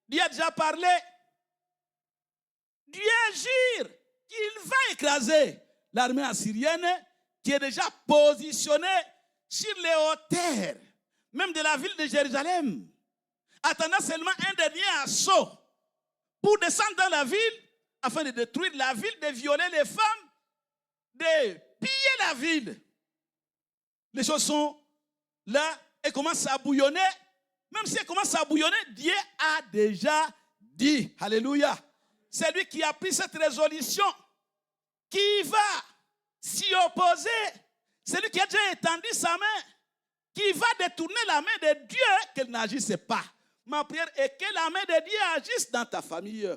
Dieu a déjà parlé. Dieu jure qu'il va écraser l'armée assyrienne qui est déjà positionnée sur les hauteurs, même de la ville de Jérusalem, attendant seulement un dernier assaut pour descendre dans la ville afin de détruire la ville, de violer les femmes, de piller la ville. Les choses sont là et commencent à bouillonner. Même si elles commencent à bouillonner, Dieu a déjà dit, alléluia, c'est lui qui a pris cette résolution, qui va s'y opposer. C'est lui qui a déjà étendu sa main, qui va détourner la main de Dieu, qu'elle n'agisse pas. Ma prière est que la main de Dieu agisse dans ta famille,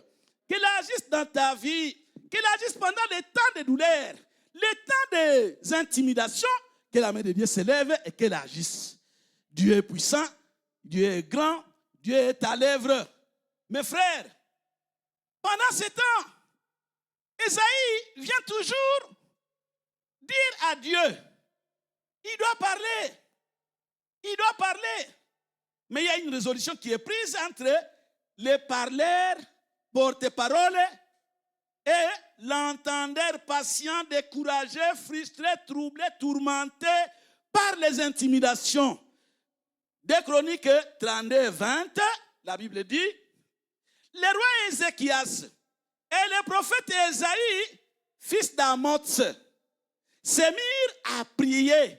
qu'elle agisse dans ta vie, qu'elle agisse pendant les temps de douleur, les temps des intimidations, que la main de Dieu s'élève et qu'elle agisse. Dieu est puissant, Dieu est grand, Dieu est à l'œuvre. Mes frères, pendant ce temps, Ésaïe vient toujours dire à Dieu, il doit parler, il doit parler. Mais il y a une résolution qui est prise entre les parleurs, porte-parole, et l'entendeur patient, découragé, frustré, troublé, tourmenté par les intimidations. 2 Chroniques 32, 20, la Bible dit, le roi Ézéchias et le prophète Ésaïe, fils d'Amoz, se mirent à prier.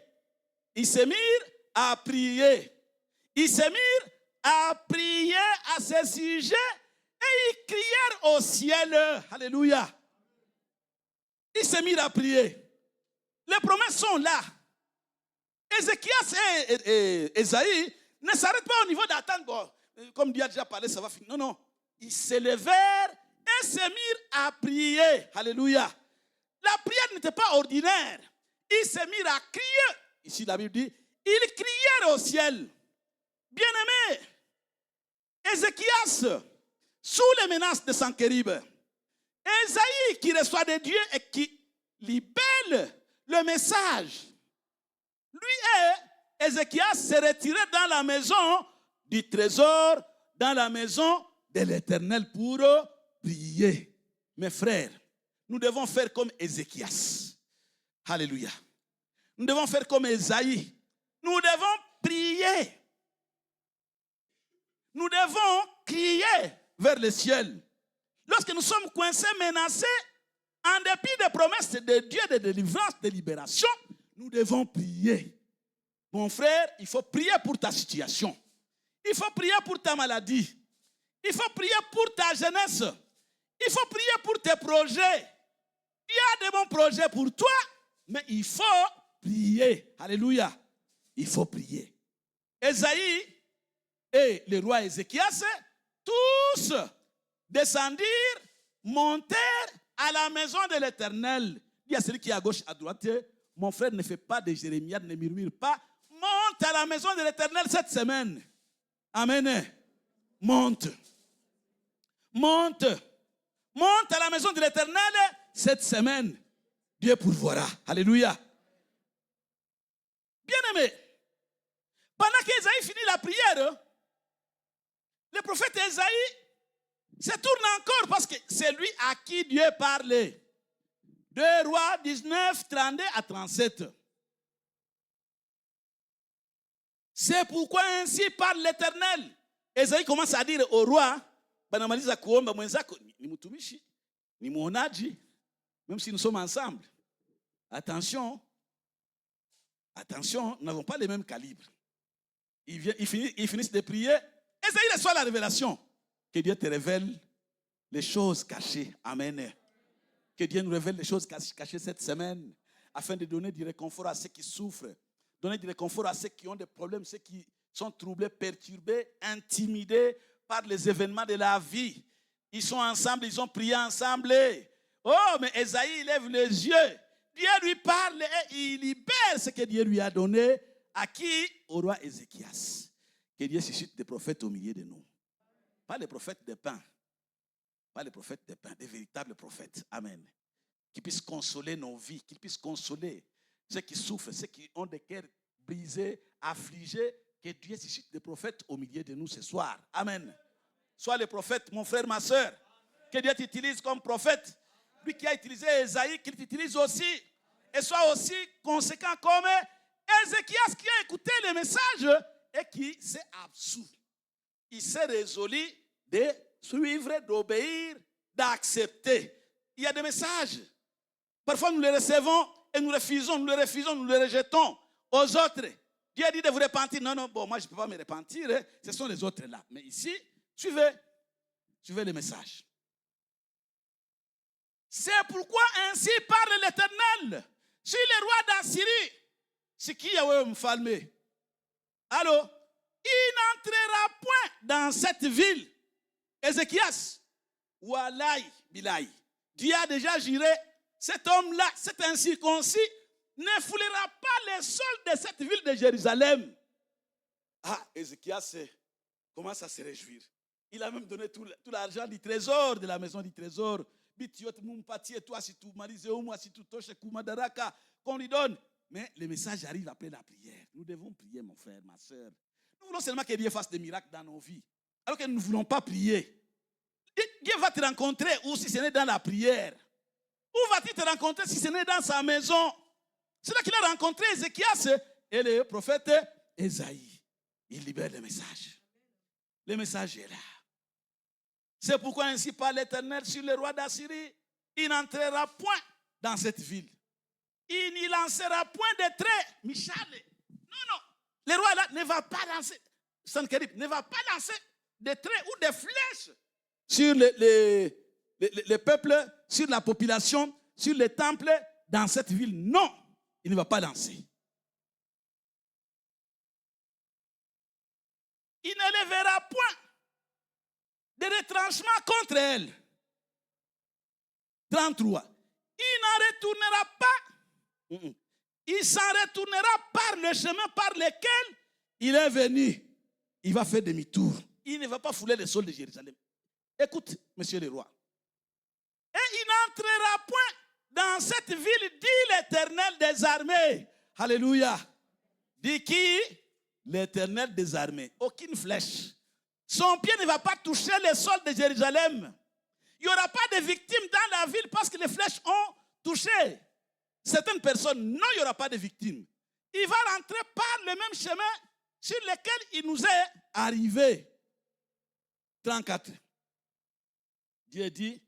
Ils se mirent à prier. Ils se mirent à prier à ce sujet et ils crièrent au ciel. Alléluia. Ils se mirent à prier. Les promesses sont là. Ézéchias et Ésaïe ne s'arrêtent pas au niveau d'attendre. Comme Dieu a déjà parlé, ça va finir. Non, non. Ils se levèrent et se mirent à prier. Alléluia. La prière n'était pas ordinaire. Ils se mirent à crier. Ici, la Bible dit, ils crièrent au ciel. Bien-aimés, Ézéchias, sous les menaces de Sanchérib, Ésaïe qui reçoit de Dieu et qui libelle le message. Lui et Ézéchias se retiraient dans la maison du trésor, dans la maison de l'Éternel pour prier. Mes frères, nous devons faire comme Ézéchias. Alléluia. Nous devons faire comme Ésaïe. Nous devons prier. Nous devons crier vers le ciel. Lorsque nous sommes coincés, menacés, en dépit des promesses de Dieu de délivrance, de libération, nous devons prier. Mon frère, il faut prier pour ta situation. Il faut prier pour ta maladie. Il faut prier pour ta jeunesse. Il faut prier pour tes projets. Il y a de bons projets pour toi, mais il faut prier. Alléluia. Il faut prier. Ésaïe et le roi Ézéchias, tous descendirent, montèrent à la maison de l'Éternel. Il y a celui qui est à gauche, à droite. Mon frère, ne fait pas de jérémiade, ne murmure pas. Monte à la maison de l'Éternel cette semaine. Amen. Monte. Monte. Monte à la maison de l'Éternel cette semaine. Dieu pourvoira. Alléluia. Bien-aimé, pendant qu'Ésaïe finit la prière, le prophète Ésaïe se tourne encore parce que c'est lui à qui Dieu parlait. 2 Rois 19, 32 à 37. C'est pourquoi ainsi parle l'Éternel. Ésaïe commence à dire au roi, banamaliza kuomba mwenzako ni mtumishi, ni muonaji, même si nous sommes ensemble. Attention, attention, nous n'avons pas les mêmes calibres. Ils finissent de prier. Ésaïe reçoit la révélation. Que Dieu te révèle les choses cachées. Amen. Que Dieu nous révèle les choses cachées cette semaine, afin de donner du réconfort à ceux qui souffrent, donner du réconfort à ceux qui ont des problèmes, ceux qui sont troublés, perturbés, intimidés par les événements de la vie. Ils sont ensemble, ils ont prié ensemble. Oh, mais Ésaïe lève les yeux. Dieu lui parle et il libère ce que Dieu lui a donné À qui? Au roi Ézéchias. Que Dieu suscite des prophètes au milieu de nous. Pas les prophètes de pain. Pas les prophètes de pain, des véritables prophètes. Amen. Qui puissent consoler nos vies, qui puissent consoler ceux qui souffrent, ceux qui ont des cœurs brisés, affligés. Que Dieu suscite des prophètes au milieu de nous ce soir. Amen. Sois le prophète, mon frère, ma soeur. Que Dieu t'utilise comme prophète. Lui qui a utilisé Esaïe, qu'il t'utilise aussi. Et soit aussi conséquent comme Ézéchias qui a écouté le message et qui s'est absous. Il s'est résolu de suivre, d'obéir, d'accepter. Il y a des messages. Parfois nous les recevons et nous refusons, nous les rejetons aux autres. Dieu a dit de vous repentir. Non, bon, moi je ne peux pas me repentir. Ce sont les autres là. Mais ici, suivez le message. C'est pourquoi ainsi parle l'Éternel sur les rois d'Assyrie. Ce qui est Mfalme. Alors, il n'entrera point dans cette ville. Ézéchias, Walai, Bilai. Dieu a déjà juré, cet homme-là, cet incirconcis, ne foulera pas les sols de cette ville de Jérusalem. Ah, Ézéchias commence à se réjouir. Il a même donné tout l'argent du trésor, de la maison du trésor. Qu'on lui donne. Mais le message arrive après la prière. Nous devons prier, mon frère, ma soeur. Nous voulons seulement que Dieu fasse des miracles dans nos vies. Alors que nous ne voulons pas prier. Dieu va te rencontrer ou si ce n'est dans la prière. Où va-t-il te rencontrer si ce n'est dans sa maison? C'est là qu'il a rencontré Ézéchias et le prophète Esaïe. Il libère le message. Le message est là. C'est pourquoi ainsi parle l'Éternel sur le roi d'Assyrie. Il n'entrera point dans cette ville. Il n'y lancera point de traits. Michal. Non. Le roi là ne va pas lancer. Sankerib ne va pas lancer des traits ou des flèches sur les peuples, sur la population, sur les temples dans cette ville. Non, il ne va pas lancer. Il ne lèvera point de retranchement contre elle. 33. Il n'en retournera pas. Il s'en retournera par le chemin par lequel il est venu. Il va faire demi-tour. Il ne va pas fouler les sols de Jérusalem. Écoute, monsieur le roi. Et il n'entrera point dans cette ville, dit l'Éternel des armées. Alléluia. Dit qui? L'Éternel des armées. Aucune flèche. Son pied ne va pas toucher les sols de Jérusalem. Il n'y aura pas de victimes dans la ville parce que les flèches ont touché certaines personnes. Non, il n'y aura pas de victimes. Il va rentrer par le même chemin sur lequel il nous est arrivé. 34. Dieu dit,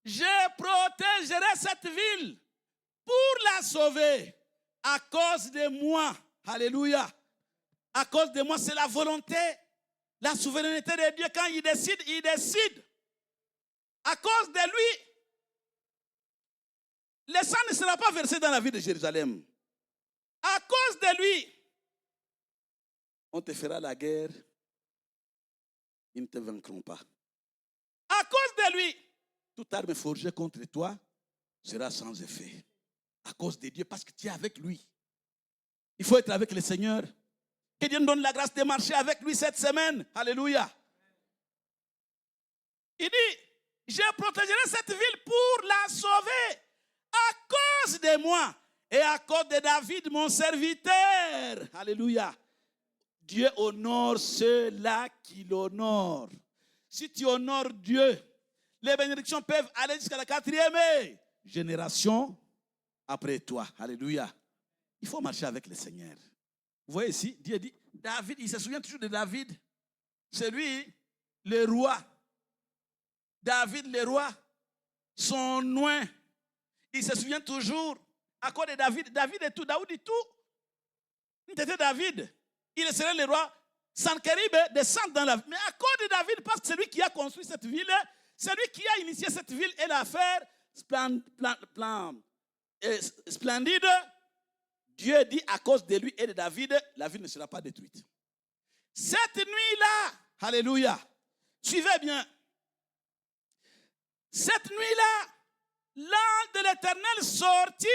je protégerai cette ville pour la sauver à cause de moi. Alléluia. À cause de moi, c'est la volonté, la souveraineté de Dieu. Quand il décide, il décide. À cause de lui, le sang ne sera pas versé dans la ville de Jérusalem. À cause de lui, on te fera la guerre. Ils ne te vaincront pas. À cause de lui, toute arme forgée contre toi sera sans effet. À cause de Dieu, parce que tu es avec lui. Il faut être avec le Seigneur. Que Dieu nous donne la grâce de marcher avec lui cette semaine. Alléluia. Il dit, je protégerai cette ville pour la sauver à cause de moi et à cause de David, mon serviteur. Alléluia. Dieu honore ceux-là qui l'honorent. Si tu honores Dieu, les bénédictions peuvent aller jusqu'à la 4e génération après toi. Alléluia. Il faut marcher avec le Seigneur. Vous voyez ici, Dieu dit, David, il se souvient toujours de David. C'est lui, le roi. David, le roi, son nom. Il se souvient toujours, à cause de David. David et tout, Daoud et tout. C'était David. Il serait le roi. Sankerib descend dans la ville. Mais à cause de David, parce que c'est lui qui a construit cette ville, c'est lui qui a initié cette ville et l'a fait splendide. Dieu dit à cause de lui et de David, la ville ne sera pas détruite. Cette nuit-là, alléluia, suivez bien. Cette nuit-là, l'ange de l'Éternel sortit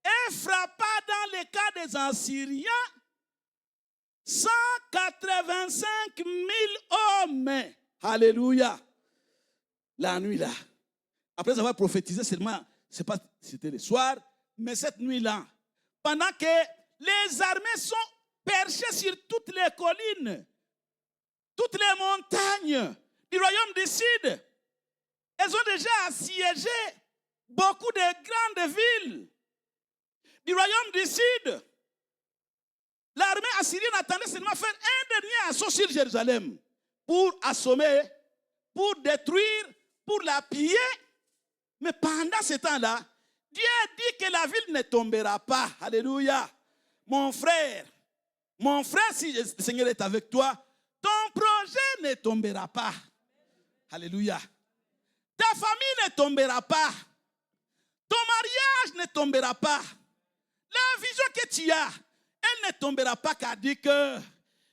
et frappa dans les camps des Assyriens 185 000 hommes. Alléluia. La nuit là. Après avoir prophétisé seulement, c'est pas c'était le soir, mais cette nuit-là, pendant que les armées sont perchées sur toutes les collines, toutes les montagnes du royaume du Sud, elles ont déjà assiégé beaucoup de grandes villes du royaume du Sud. L'armée assyrienne attendait seulement faire un dernier assaut sur Jérusalem pour assommer, pour détruire, pour la piller. Mais pendant ce temps-là, Dieu dit que la ville ne tombera pas. Alléluia. Mon frère, si le Seigneur est avec toi, ton projet ne tombera pas. Alléluia. Ta famille ne tombera pas. Ton mariage ne tombera pas. La vision que tu as, elle ne tombera pas car dit que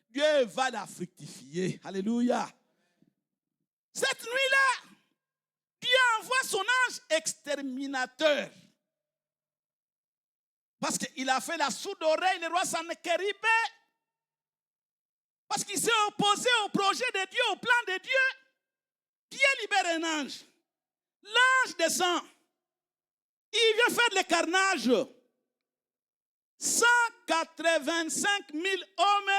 Dieu va la fructifier. Alléluia. Cette nuit-là, Dieu envoie son ange exterminateur. Parce qu'il a fait la sourde oreille, le roi Sennachérib. Parce qu'il s'est opposé au projet de Dieu, au plan de Dieu. Dieu libère un ange. L'ange descend. Il vient faire le carnage. 185 000 hommes,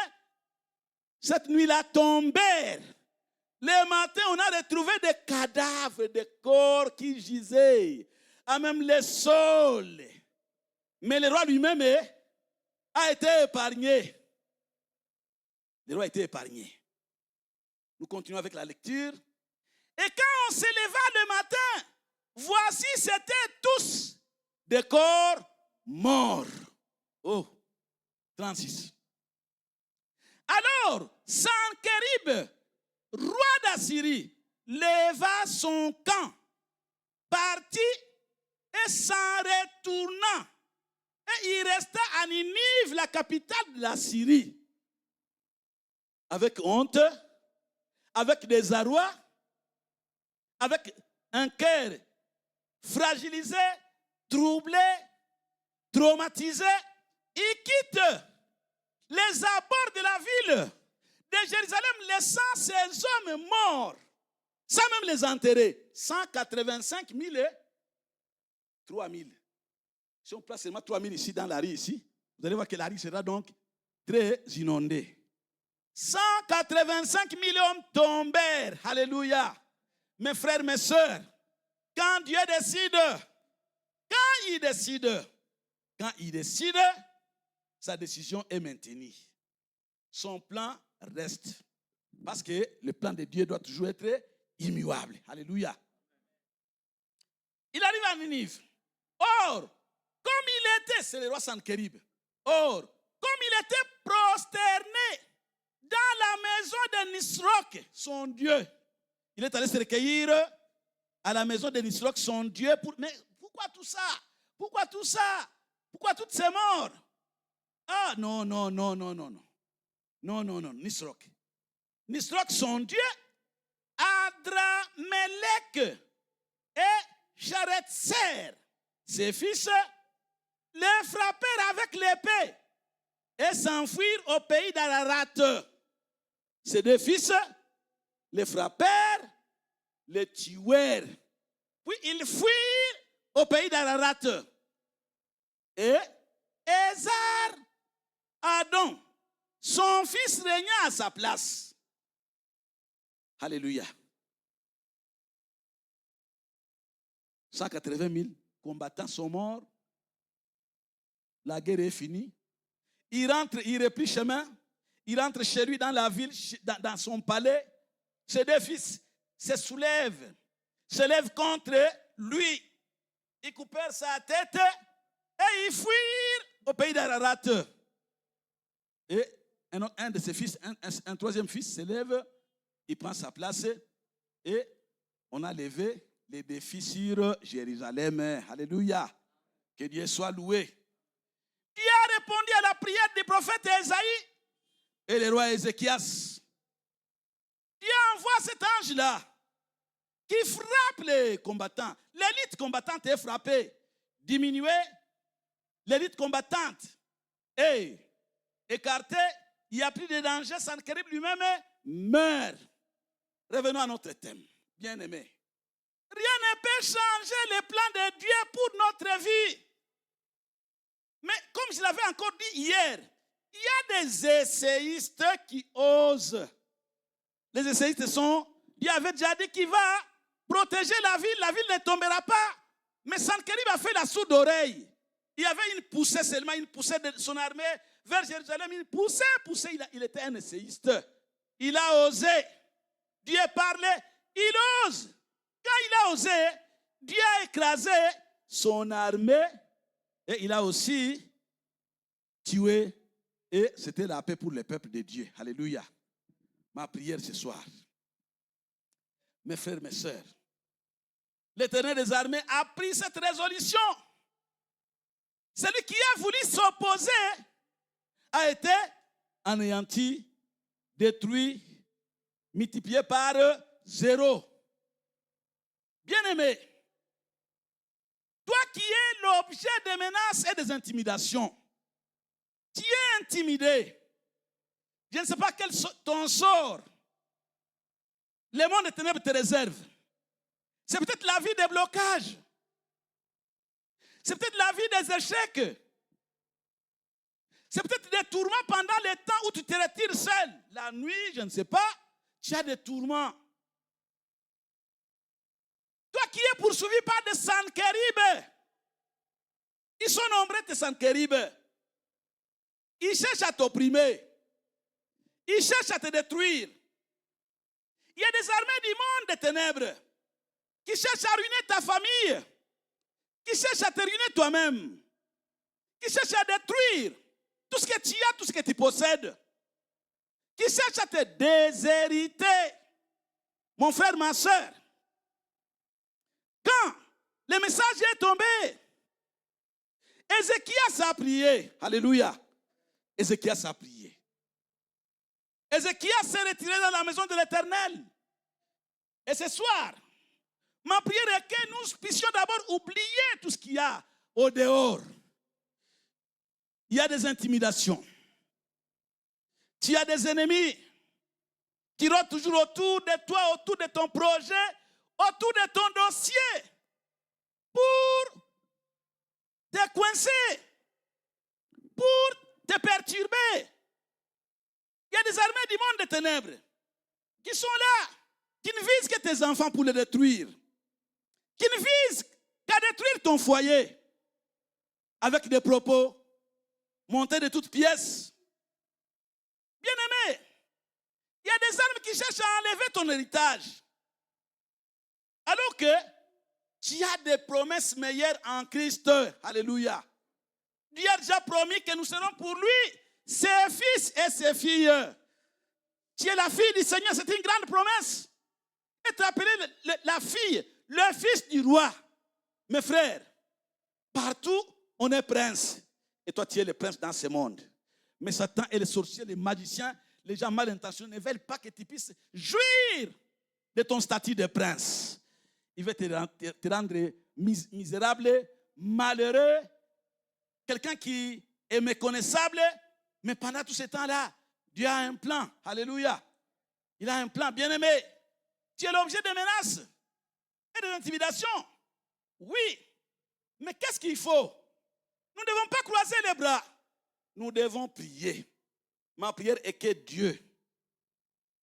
cette nuit-là, tombèrent. Le matin, on a retrouvé des cadavres, des corps qui gisaient, à même les sols. Mais le roi lui-même a été épargné. Le roi a été épargné. Nous continuons avec la lecture. Et quand on se leva le matin, voici, c'étaient tous des corps morts. Oh, 36. Alors, Sennachérib, roi d'Assyrie, leva son camp, partit et s'en retourna. Et il resta à Ninive, la capitale de la Syrie. Avec honte, avec désarroi, avec un cœur fragilisé, troublé, traumatisé. Il quitte les abords de la ville de Jérusalem, laissant ces hommes morts, sans même les enterrer. 185 000 et 3 000. Si on place seulement 3 000 ici dans la rue, ici, vous allez voir que la rue sera donc très inondée. 185 000 hommes tombèrent. Alléluia. Mes frères, mes sœurs, quand Dieu décide, quand il décide, sa décision est maintenue. Son plan reste. Parce que le plan de Dieu doit toujours être immuable. Alléluia. Il arrive à Ninive. Or, comme il était, c'est le roi Sennachérib. Or, comme il était prosterné dans la maison de Nisroch, son Dieu, il est allé se recueillir à la maison de Nisroch, son Dieu. Mais pourquoi tout ça? Pourquoi tout ça? Pourquoi toutes ces morts? Ah, non. Non, Nisroch. Nisroch, son Dieu, Adramelech et Sharezer, ses fils, les frappèrent avec l'épée et s'enfuirent au pays d'Ararat. Ces deux fils les frappèrent, les tuèrent. Puis ils fuirent au pays d'Ararat. Et Ézar Adon, son fils, régna à sa place. Alléluia. 180 000 combattants sont morts. La guerre est finie. Il rentre, il replie chemin. Il rentre chez lui dans la ville, dans son palais. Ses deux fils se lèvent contre lui. Ils coupèrent sa tête et ils fuirent au pays d'Ararat. Et un de ses fils, un troisième fils se lève, il prend sa place et on a levé les défis sur Jérusalem. Alléluia. Que Dieu soit loué. Dieu a répondu à la prière du prophète Ésaïe et le roi Ézéchias. Dieu envoie cet ange-là qui frappe les combattants. L'élite combattante est frappée, diminuée. L'élite combattante est écartée. il n'y a plus de danger, Sennachérib lui-même meurt. Revenons à notre thème, bien-aimé. Rien ne peut changer les plans de Dieu pour notre vie. Mais comme je l'avais encore dit hier, il y a des essayistes qui osent. Les essayistes sont, Dieu avait déjà dit qu'il va protéger la ville ne tombera pas. Mais Sennachérib a fait la sourde oreille. Il y avait une poussée seulement, une poussée de son armée vers Jérusalem. Une poussée, il était un essayiste. Il a osé. Dieu parlait, il ose. Quand il a osé, Dieu a écrasé son armée et il a aussi tué. Et c'était la paix pour le peuple de Dieu. Alléluia. Ma prière ce soir. Mes frères, mes sœurs, l'Éternel des armées a pris cette résolution. Celui qui a voulu s'opposer a été anéanti, détruit, multiplié par 0. Bien-aimé, toi qui es l'objet des menaces et des intimidations, tu es intimidé. Je ne sais pas quel ton sort le monde des ténèbres te réserve. C'est peut-être la vie des blocages. C'est peut-être la vie des échecs. C'est peut-être des tourments pendant le temps où tu te retires seul. La nuit, je ne sais pas, tu as des tourments. Toi qui es poursuivi par des Sennachérib, ils sont nombreux tes Sennachérib. Ils cherchent à t'opprimer. Ils cherchent à te détruire. Il y a des armées du monde des ténèbres qui cherchent à ruiner ta famille, qui cherchent à te ruiner toi-même, qui cherchent à détruire tout ce que tu as, tout ce que tu possèdes, qui cherchent à te déshériter. Mon frère, ma soeur, quand le message est tombé, Ézéchias a prié. Alléluia. Ézéchias a prié. Ézéchias s'est retiré dans la maison de l'Éternel. Et ce soir, ma prière est que nous puissions d'abord oublier tout ce qu'il y a au dehors. Il y a des intimidations. Tu as des ennemis qui rôdent toujours autour de toi, autour de ton projet, autour de ton dossier pour te coincer, pour te perturber. Il y a des armées du monde des ténèbres qui sont là, qui ne visent que tes enfants pour les détruire, qui ne visent qu'à détruire ton foyer avec des propos montés de toutes pièces. Bien-aimé, il y a des armes qui cherchent à enlever ton héritage. Alors que tu as des promesses meilleures en Christ. Alléluia. Dieu a déjà promis que nous serons pour lui ses fils et ses filles. Tu es la fille du Seigneur, c'est une grande promesse. Être appelé la fille, le fils du roi. Mes frères, partout on est prince. Et toi tu es le prince dans ce monde. Mais Satan et les sorciers, les magiciens, les gens mal intentionnés ne veulent pas que tu puisses jouir de ton statut de prince. Il veut te rendre misérable, malheureux, quelqu'un qui est méconnaissable. Mais pendant tout ce temps-là, Dieu a un plan. Alléluia. Il a un plan. Bien-aimé, tu es l'objet de menaces et des intimidations. Oui. Mais qu'est-ce qu'il faut? Nous ne devons pas croiser les bras. Nous devons prier. Ma prière est que Dieu,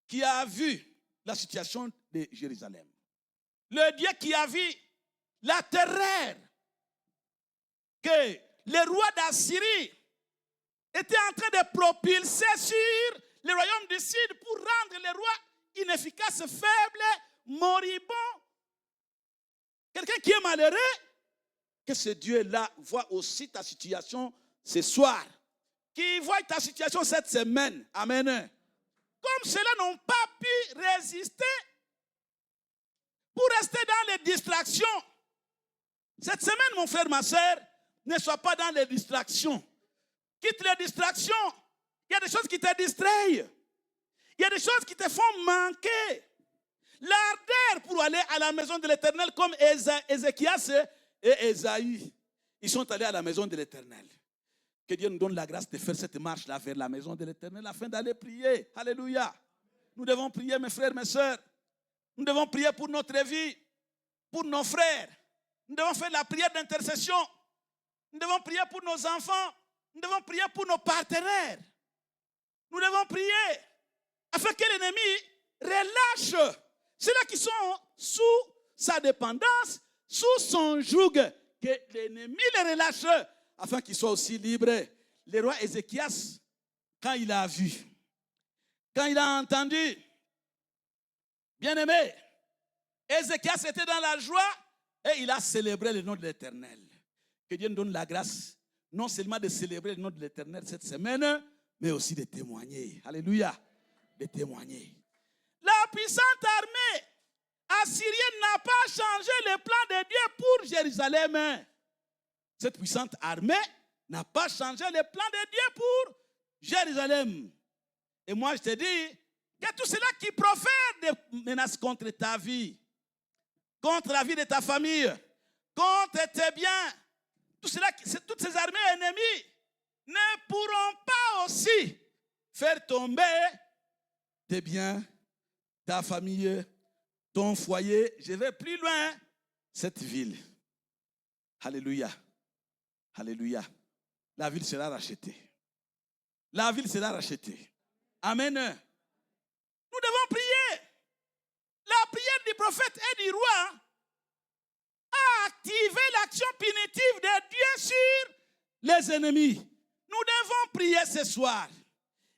qui a vu la situation de Jérusalem, le Dieu qui a vu la terreur que le roi d'Assyrie était en train de propulser sur le royaume du Sud pour rendre le roi inefficace, faible, moribond. Quelqu'un qui est malheureux, que ce Dieu-là voit aussi ta situation ce soir. Qu'il voit ta situation cette semaine. Amen. Comme ceux-là n'ont pas pu résister pour rester dans les distractions. Cette semaine, mon frère, ma soeur, ne sois pas dans les distractions. Quitte les distractions. Il y a des choses qui te distraient. Il y a des choses qui te font manquer l'ardeur pour aller à la maison de l'Éternel comme Ézéchias et Ésaïe. Ils sont allés à la maison de l'Éternel. Que Dieu nous donne la grâce de faire cette marche-là vers la maison de l'Éternel afin d'aller prier. Alléluia. Nous devons prier, mes frères, mes sœurs. Nous devons prier pour notre vie, pour nos frères. Nous devons faire la prière d'intercession. Nous devons prier pour nos enfants. Nous devons prier pour nos partenaires. Nous devons prier afin que l'ennemi relâche ceux-là qui sont sous sa dépendance, sous son joug. Que l'ennemi les relâche afin qu'ils soient aussi libres. Le roi Ézéchias, quand il a vu, quand il a entendu, bien aimé, Ézéchias était dans la joie et il a célébré le nom de l'Éternel. Que Dieu nous donne la grâce, non seulement de célébrer le nom de l'Éternel cette semaine, mais aussi de témoigner. Alléluia. De témoigner. La puissante armée assyrienne n'a pas changé le plan de Dieu pour Jérusalem. Cette puissante armée n'a pas changé le plan de Dieu pour Jérusalem. Et moi, je te dis que tous ceux-là qui profèrent des menaces contre ta vie, contre la vie de ta famille, contre tes biens, toutes ces armées ennemies ne pourront pas aussi faire tomber tes biens, ta famille, ton foyer. Je vais plus loin, cette ville. Alléluia. Alléluia. La ville sera rachetée. La ville sera rachetée. Amen. Nous devons prier. La prière du prophète et du roi a activé l'action punitive de Dieu sur les ennemis. Nous devons prier ce soir.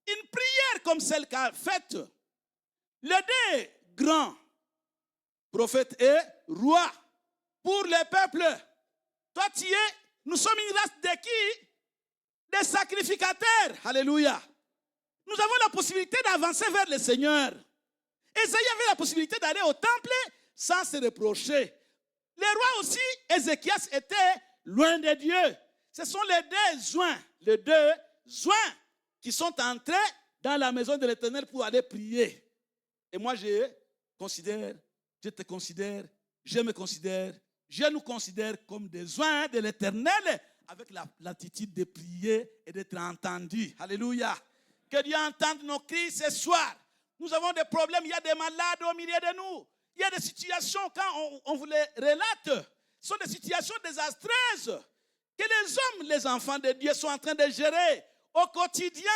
Une prière comme celle qu'a faite les deux grands prophètes et rois pour le peuple. Toi, tu es, nous sommes une race de qui? Des sacrificateurs. Alléluia. Nous avons la possibilité d'avancer vers le Seigneur. Ésaïe avait la possibilité d'aller au temple sans se reprocher. Les rois aussi, Ézéchias était loin de Dieu. Ce sont les deux joints qui sont entrés dans la maison de l'Éternel pour aller prier. Et moi, je te considère, je me considère, je nous considère comme des joints de l'Éternel avec l'attitude de prier et d'être entendu. Alléluia. Que Dieu entende nos cris ce soir. Nous avons des problèmes, il y a des malades au milieu de nous. Il y a des situations, quand on vous les relate, ce sont des situations désastreuses que les hommes, les enfants de Dieu sont en train de gérer au quotidien.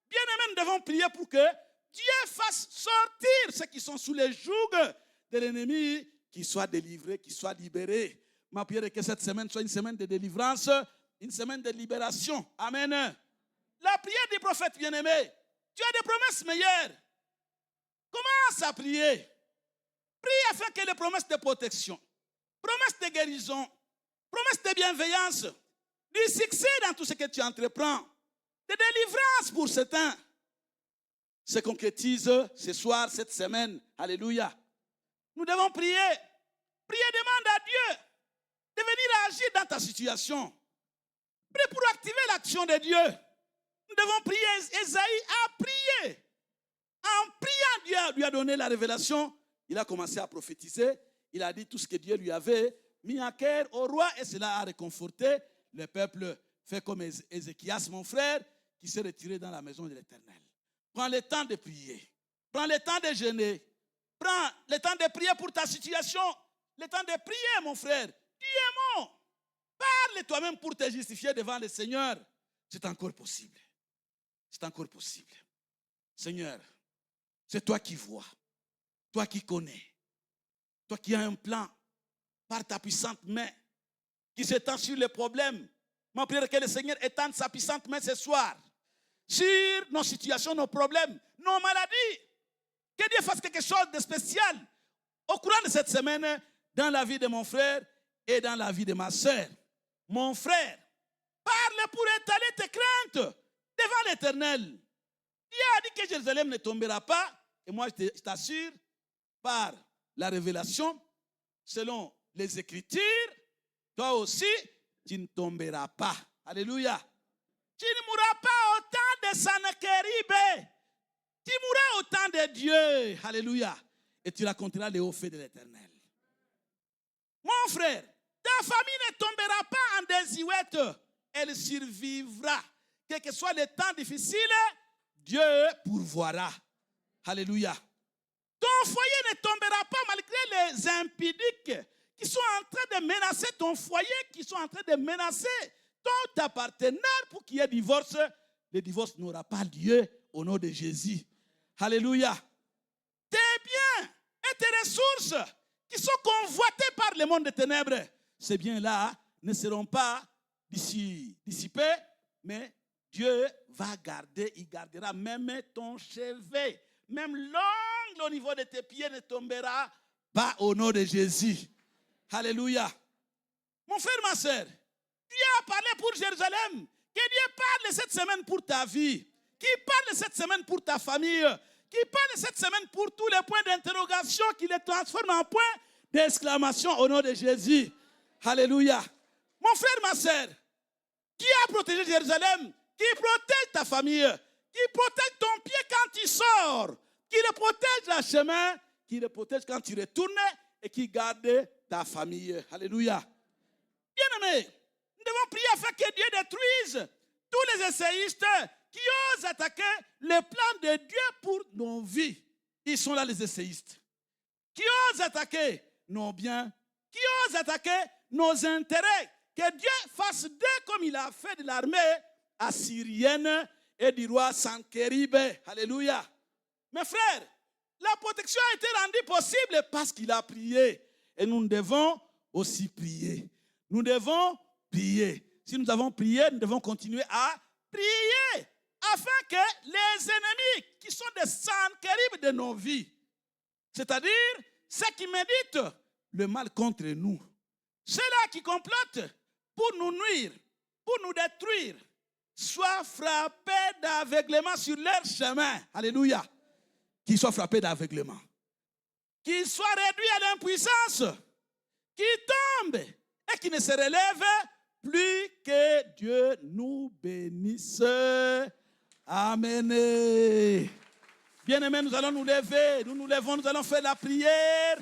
Bien aimés, nous devons prier pour que Dieu fasse sortir ceux qui sont sous les jougs de l'ennemi, qu'ils soient délivrés, qu'ils soient libérés. Ma prière est que cette semaine soit une semaine de délivrance, une semaine de libération. Amen. La prière du prophète bien-aimé, tu as des promesses meilleures. Commence à prier. Prie afin que les promesses de protection, promesses de guérison, promesses de bienveillance, du succès dans tout ce que tu entreprends, de délivrance pour certains, se concrétisent ce soir, cette semaine. Alléluia. Nous devons prier. Prier demande à Dieu de venir agir dans ta situation. Prie pour activer l'action de Dieu. Nous devons prier. Ésaïe a prié. En priant, Dieu lui a donné la révélation. Il a commencé à prophétiser. Il a dit tout ce que Dieu lui avait mis à cœur au roi et cela a réconforté le peuple. Fait comme Ézéchias, mon frère, qui s'est retiré dans la maison de l'Éternel. Prends le temps de prier. Prends le temps de jeûner. Prends le temps de prier pour ta situation. Le temps de prier, mon frère. Dieu est bon. Parle toi-même pour te justifier devant le Seigneur. C'est encore possible. C'est encore possible. Seigneur, c'est toi qui vois. Toi qui connais. Toi qui as un plan par ta puissante main qui s'étend sur les problèmes. Ma prière est que le Seigneur étende sa puissante main ce soir sur nos situations, nos problèmes, nos maladies. Que Dieu fasse quelque chose de spécial au courant de cette semaine dans la vie de mon frère et dans la vie de ma soeur. Mon frère, parle pour étaler tes craintes devant l'Éternel. Dieu a dit que Jérusalem ne tombera pas. Et moi, je t'assure, par la révélation, selon les Écritures, toi aussi, tu ne tomberas pas. Alléluia. Tu ne mourras pas au temps de Sanakérib. Tu mourras au temps de Dieu. Alléluia. Et tu raconteras les hauts faits de l'Éternel. Mon frère, ta famille ne tombera pas en désuète. Elle survivra. quel que soit le temps difficile, Dieu pourvoira. Alléluia. Ton foyer ne tombera pas malgré les impudiques qui sont en train de menacer ton foyer, qui sont en train de menacer ton partenaire pour qu'il y ait divorce. Le divorce n'aura pas lieu au nom de Jésus. Alléluia. Tes biens et tes ressources qui sont convoités par le monde des ténèbres, ces biens-là ne seront pas dissipés, mais Dieu va garder, il gardera même ton chevet. Même l'ongle au niveau de tes pieds ne tombera pas au nom de Jésus. Alléluia. Mon frère, ma soeur, Dieu a parlé pour Jérusalem. Que Dieu parle cette semaine pour ta vie. Qu'il parle cette semaine pour ta famille. Qu'il parle cette semaine pour tous les points d'interrogation, qu'il les transforme en points d'exclamation au nom de Jésus. Alléluia. Mon frère, ma soeur, qui a protégé Jérusalem? Qui protège ta famille? Qui protège ton pied quand tu sors? Qui le protège la chemin? Qui le protège quand tu retournes? Et qui garde ta famille. Alléluia. Bien-aimés, nous devons prier afin que Dieu détruise tous les essayistes qui osent attaquer le plan de Dieu pour nos vies. Ils sont là, les essayistes. Qui osent attaquer nos biens, qui osent attaquer nos intérêts. Que Dieu fasse d'eux comme il a fait de l'armée assyrienne et du roi Sankérib. Alléluia. Mes frères, la protection a été rendue possible parce qu'il a prié. Et nous devons aussi prier. Nous devons prier. Si nous avons prié, nous devons continuer à prier afin que les ennemis qui sont des Sankérib de nos vies, c'est-à-dire ceux qui méditent le mal contre nous, ceux-là qui complotent pour nous nuire, pour nous détruire, soient frappés d'aveuglement sur leur chemin. Alléluia. Qu'ils soient frappés d'aveuglement. Qu'ils soient réduits à l'impuissance. Qu'ils tombent et qu'ils ne se relèvent plus. Que Dieu nous bénisse. Amen. Bien-aimés, nous allons nous lever. Nous nous levons, nous allons faire la prière.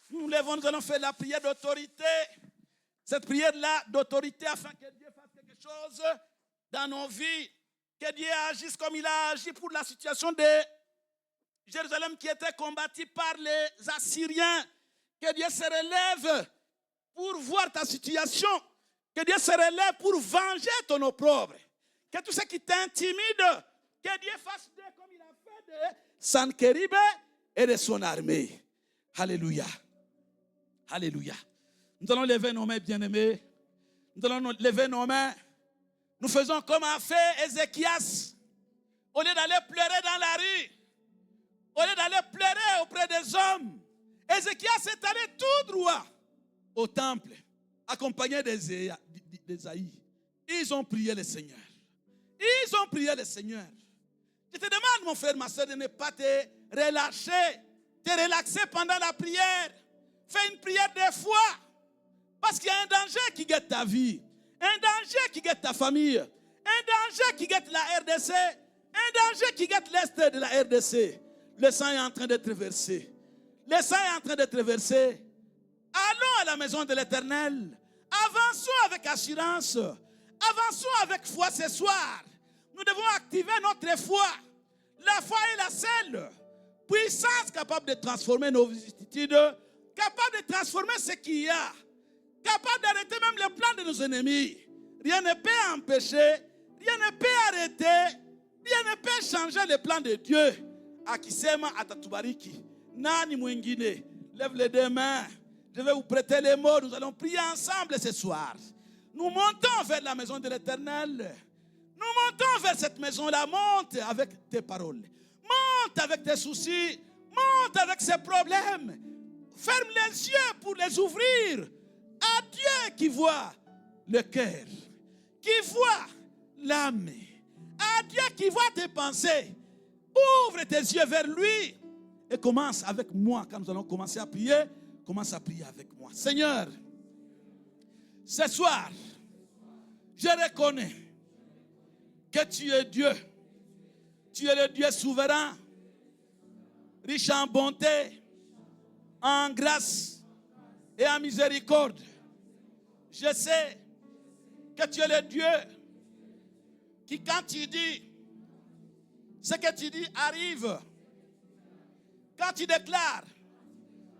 Nous nous levons, nous allons faire la prière d'autorité. Cette prière-là d'autorité afin que Dieu fasse quelque chose dans nos vies. Que Dieu agisse comme il a agi pour la situation de Jérusalem qui était combattue par les Assyriens. Que Dieu se relève pour voir ta situation. Que Dieu se relève pour venger ton opprobre. Que tout ce qui t'intimide, que Dieu fasse d'eux comme il a fait de Sankérib et de son armée. Alléluia. Alléluia. Nous allons lever nos mains, bien-aimés. Nous allons lever nos mains. Nous faisons comme a fait Ézéchias. Au lieu d'aller pleurer dans la rue, au lieu d'aller pleurer auprès des hommes, Ézéchias est allé tout droit au temple, accompagné d'Ésaïe. Ils ont prié le Seigneur. Ils ont prié le Seigneur. Je te demande, mon frère, ma soeur, de ne pas te relâcher, te relaxer pendant la prière. Fais une prière de foi. Parce qu'il y a un danger qui guette ta vie. Un danger qui guette ta famille. Un danger qui guette la RDC. Un danger qui guette l'Est de la RDC. Le sang est en train d'être versé. Le sang est en train d'être versé. Allons à la maison de l'Éternel. Avançons avec assurance. Avançons avec foi ce soir. Nous devons activer notre foi. La foi est la seule puissance capable de transformer nos vicissitudes, capable de transformer ce qu'il y a, capable d'arrêter même le plan de nos ennemis. Rien ne peut empêcher, rien ne peut arrêter, rien ne peut changer le plan de Dieu. Akisema atatubariki. Nani mwingine. Lève les deux mains. Je vais vous prêter les mots. Nous allons prier ensemble ce soir. Nous montons vers la maison de l'Éternel. Nous montons vers cette maison-là. Monte avec tes paroles. Monte avec tes soucis. Monte avec ses problèmes. Ferme les yeux pour les ouvrir à Dieu qui voit le cœur, qui voit l'âme, à Dieu qui voit tes pensées. Ouvre tes yeux vers lui et commence avec moi. Quand nous allons commencer à prier, commence à prier avec moi. Seigneur, ce soir, je reconnais que tu es Dieu. Tu es le Dieu souverain, riche en bonté, en grâce et en miséricorde. Je sais que tu es le Dieu qui, quand tu dis, ce que tu dis arrive. Quand tu déclares,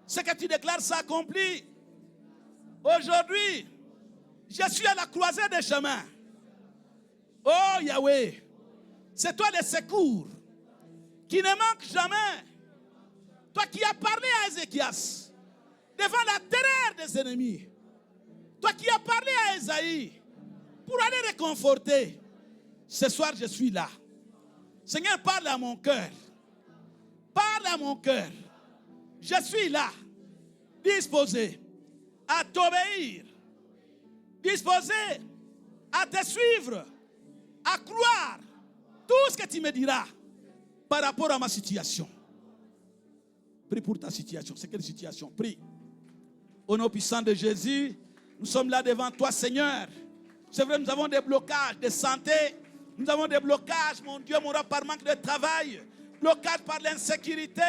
ce que tu déclares s'accomplit. Aujourd'hui, je suis à la croisée des chemins. Oh Yahweh, c'est toi le secours qui ne manque jamais. Toi qui as parlé à Ézéchias devant la terreur des ennemis. Toi qui as parlé à Esaïe pour aller réconforter. Ce soir, je suis là. Seigneur, parle à mon cœur. Parle à mon cœur. Je suis là, disposé à t'obéir, disposé à te suivre, à croire tout ce que tu me diras par rapport à ma situation. Prie pour ta situation. C'est quelle situation? Prie. Au nom puissant de Jésus, nous sommes là devant toi, Seigneur. C'est vrai, nous avons des blocages de santé. Nous avons des blocages, mon Dieu, mon roi, par manque de travail. Blocage par l'insécurité.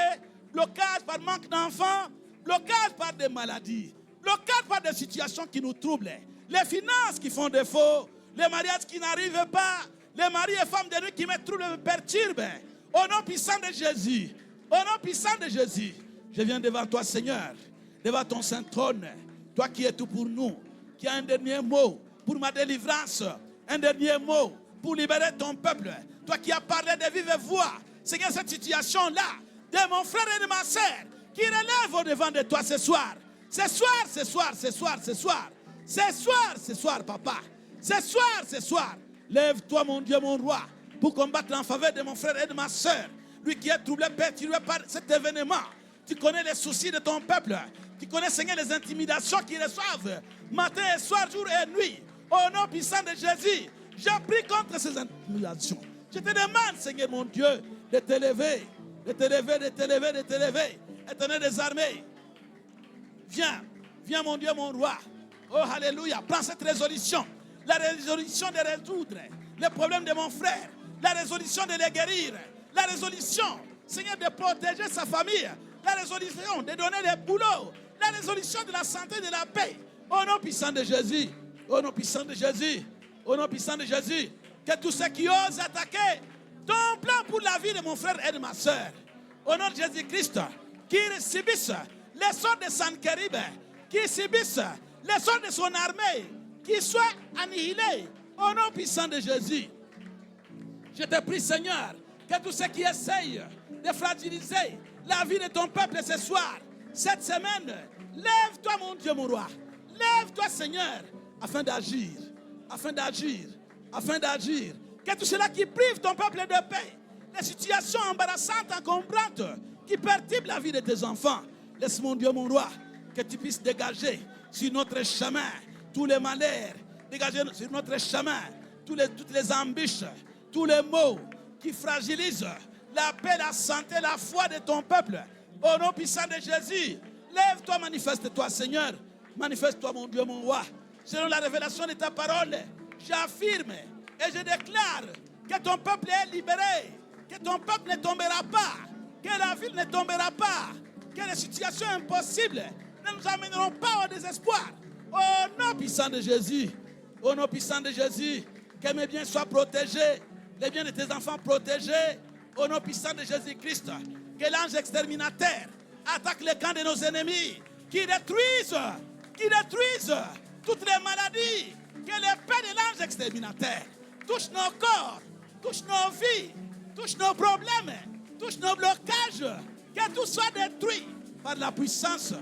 Blocage par manque d'enfants. Blocage par des maladies. Blocage par des situations qui nous troublent. Les finances qui font défaut. Les mariages qui n'arrivent pas. Les maris et femmes de nuit qui me troublent, me perturbent. Au nom puissant de Jésus. Au nom puissant de Jésus. Je viens devant toi, Seigneur. Devant ton saint trône. Toi qui es tout pour nous. Qui as un dernier mot pour ma délivrance. Un dernier mot pour libérer ton peuple. Toi qui as parlé de vive voix. Seigneur, cette situation-là, de mon frère et de ma sœur, qui relève au devant de toi ce soir. Ce soir, ce soir, ce soir, ce soir. Ce soir, ce soir, papa. Ce soir, ce soir. Lève-toi, mon Dieu, mon roi, pour combattre en faveur de mon frère et de ma sœur. Lui qui est troublé, perturbé par cet événement. Tu connais les soucis de ton peuple. Tu connais, Seigneur, les intimidations qu'ils reçoivent matin et soir, jour et nuit. Au nom puissant de Jésus, je prie contre ces intimidations. Je te demande, Seigneur mon Dieu, de t'élever, de t'élever, de t'élever, de t'élever. Éternel des armées, viens, viens mon Dieu, mon roi. Oh, alléluia, prends cette résolution. La résolution de résoudre les problèmes de mon frère. La résolution de les guérir. La résolution, Seigneur, de protéger sa famille. La résolution de donner les boulots. La résolution de la santé et de la paix. Au nom puissant de Jésus. Au nom puissant de Jésus. Au nom puissant de Jésus. Que tous ceux qui osent attaquer ton plan pour la vie de mon frère et de ma soeur. Au nom de Jésus-Christ. Qui subissent les sorts de Sankérib. Qui subissent les sorts de son armée. Qui soient annihilés. Au nom puissant de Jésus. Je te prie, Seigneur, que tous ceux qui essayent de fragiliser la vie de ton peuple ce soir, cette semaine, lève-toi, mon Dieu, mon roi. Lève-toi, Seigneur, afin d'agir, afin d'agir, afin d'agir. Que tout cela qui prive ton peuple de paix, les situations embarrassantes, incompréhensibles, qui perturbent la vie de tes enfants, laisse, mon Dieu, mon roi, que tu puisses dégager sur notre chemin tous les malheurs, dégager sur notre chemin toutes les embûches, tous les maux qui fragilisent la paix, la santé, la foi de ton peuple. Au nom puissant de Jésus, lève-toi, manifeste-toi, Seigneur. Manifeste-toi, mon Dieu, mon roi. Selon la révélation de ta parole, j'affirme et je déclare que ton peuple est libéré, que ton peuple ne tombera pas, que la ville ne tombera pas, que les situations impossibles ne nous amèneront pas au désespoir. Au nom puissant de Jésus, au nom puissant de Jésus, que mes biens soient protégés, les biens de tes enfants protégés, au nom puissant de Jésus-Christ, que l'ange exterminateur attaque les camps de nos ennemis, qui détruisent toutes les maladies, que l'épée de l'ange exterminateur touche nos corps, touche nos vies, touche nos problèmes, touche nos blocages, que tout soit détruit par la puissance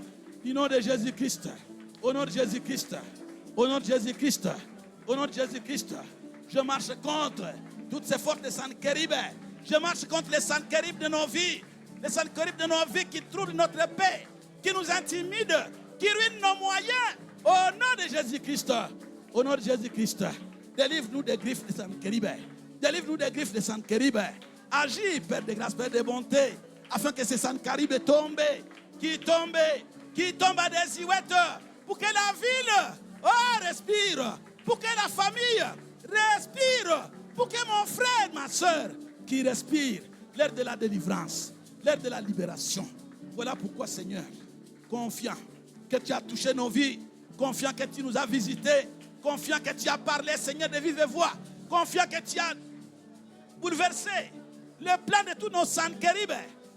du nom de Jésus-Christ. Au nom de Jésus-Christ, au nom de Jésus-Christ, au nom de Jésus-Christ, je marche contre toutes ces forces de Sankérib. Je marche contre les Sankérib de nos vies, les Sankérib de nos vies qui troublent notre paix, qui nous intimident, qui ruinent nos moyens. Au nom de Jésus-Christ, au nom de Jésus-Christ, délivre-nous des griffes de Sankérib. Délivre-nous des griffes de Sankérib. Agis, Père de grâce, Père de bonté, afin que ces Sankérib tombent, qui tombent à des ouettes, pour que la ville respire, pour que la famille respire, pour que mon frère, ma soeur, qui respire, l'heure de la délivrance, l'heure de la libération. Voilà pourquoi, Seigneur, confiant que tu as touché nos vies, confiant que tu nous as visités, confiant que tu as parlé, Seigneur, de vive voix, confiants que tu as bouleversé le plan de tous nos Sankerib,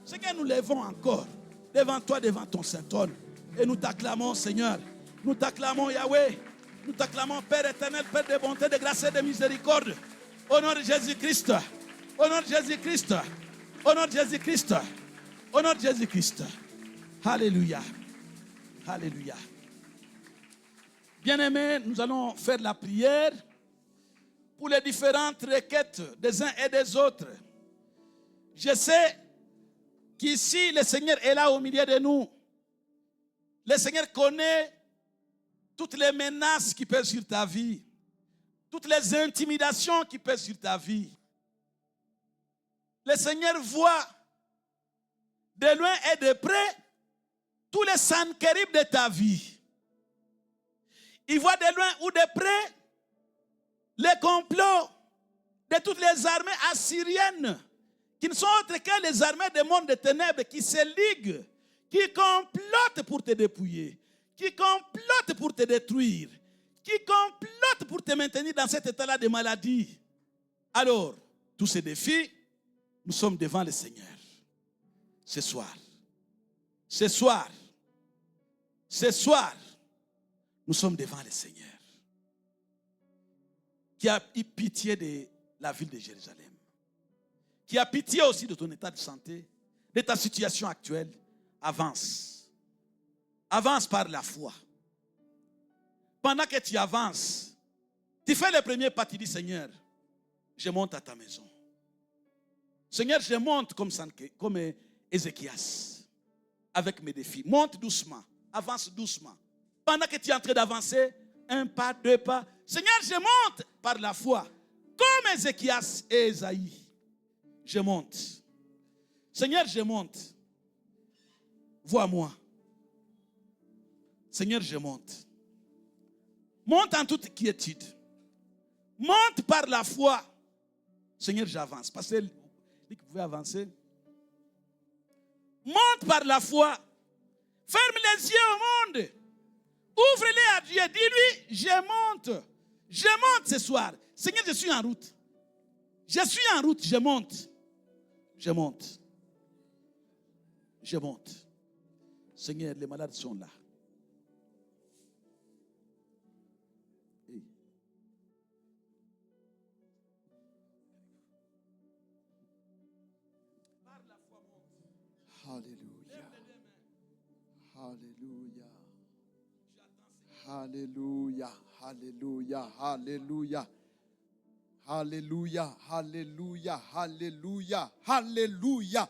c'est que nous levons encore devant toi, devant ton Saint-Homme. Et nous t'acclamons, Seigneur. Nous t'acclamons, Yahweh. Nous t'acclamons, Père éternel, Père de bonté, de grâce et de miséricorde. Au nom de Jésus-Christ. Au nom de Jésus-Christ. Au nom de Jésus-Christ. Au nom de Jésus-Christ. Alléluia. Alléluia. Bien-aimés, nous allons faire la prière pour les différentes requêtes des uns et des autres. Je sais qu'ici, le Seigneur est là au milieu de nous. Le Seigneur connaît toutes les menaces qui pèsent sur ta vie, toutes les intimidations qui pèsent sur ta vie. Le Seigneur voit de loin et de près tous les Sankerib de ta vie. Il voit de loin ou de près les complots de toutes les armées assyriennes qui ne sont autres que les armées des mondes des ténèbres qui se liguent, qui complotent pour te dépouiller, qui complotent pour te détruire, qui complotent pour te maintenir dans cet état-là de maladie. Alors, tous ces défis, nous sommes devant le Seigneur. Ce soir, ce soir, ce soir, nous sommes devant le Seigneur qui a eu pitié de la ville de Jérusalem, qui a pitié aussi de ton état de santé, de ta situation actuelle. Avance. Avance par la foi. Pendant que tu avances, tu fais le premier pas, tu dis, Seigneur, je monte à ta maison. Seigneur, je monte comme Ézéchias, avec mes défis. Monte doucement, avance doucement. Pendant que tu es en train d'avancer, un pas, deux pas, Seigneur, je monte par la foi, comme Ézéchias et Ésaïe. Je monte. Seigneur, je monte. Vois-moi. Seigneur, je monte. Monte en toute quiétude. Monte par la foi. Seigneur, j'avance. Pasteur, vous pouvez avancer. Monte par la foi. Ferme les yeux au monde. Ouvre-les à Dieu. Dis-lui, je monte. Je monte ce soir. Seigneur, je suis en route. Je suis en route. Je monte. Je monte. Je monte. Seigneur, les malades sont là. Alléluia. Alléluia. Alléluia. Alléluia. Alléluia. Alléluia. Alléluia. Alléluia. Alléluia.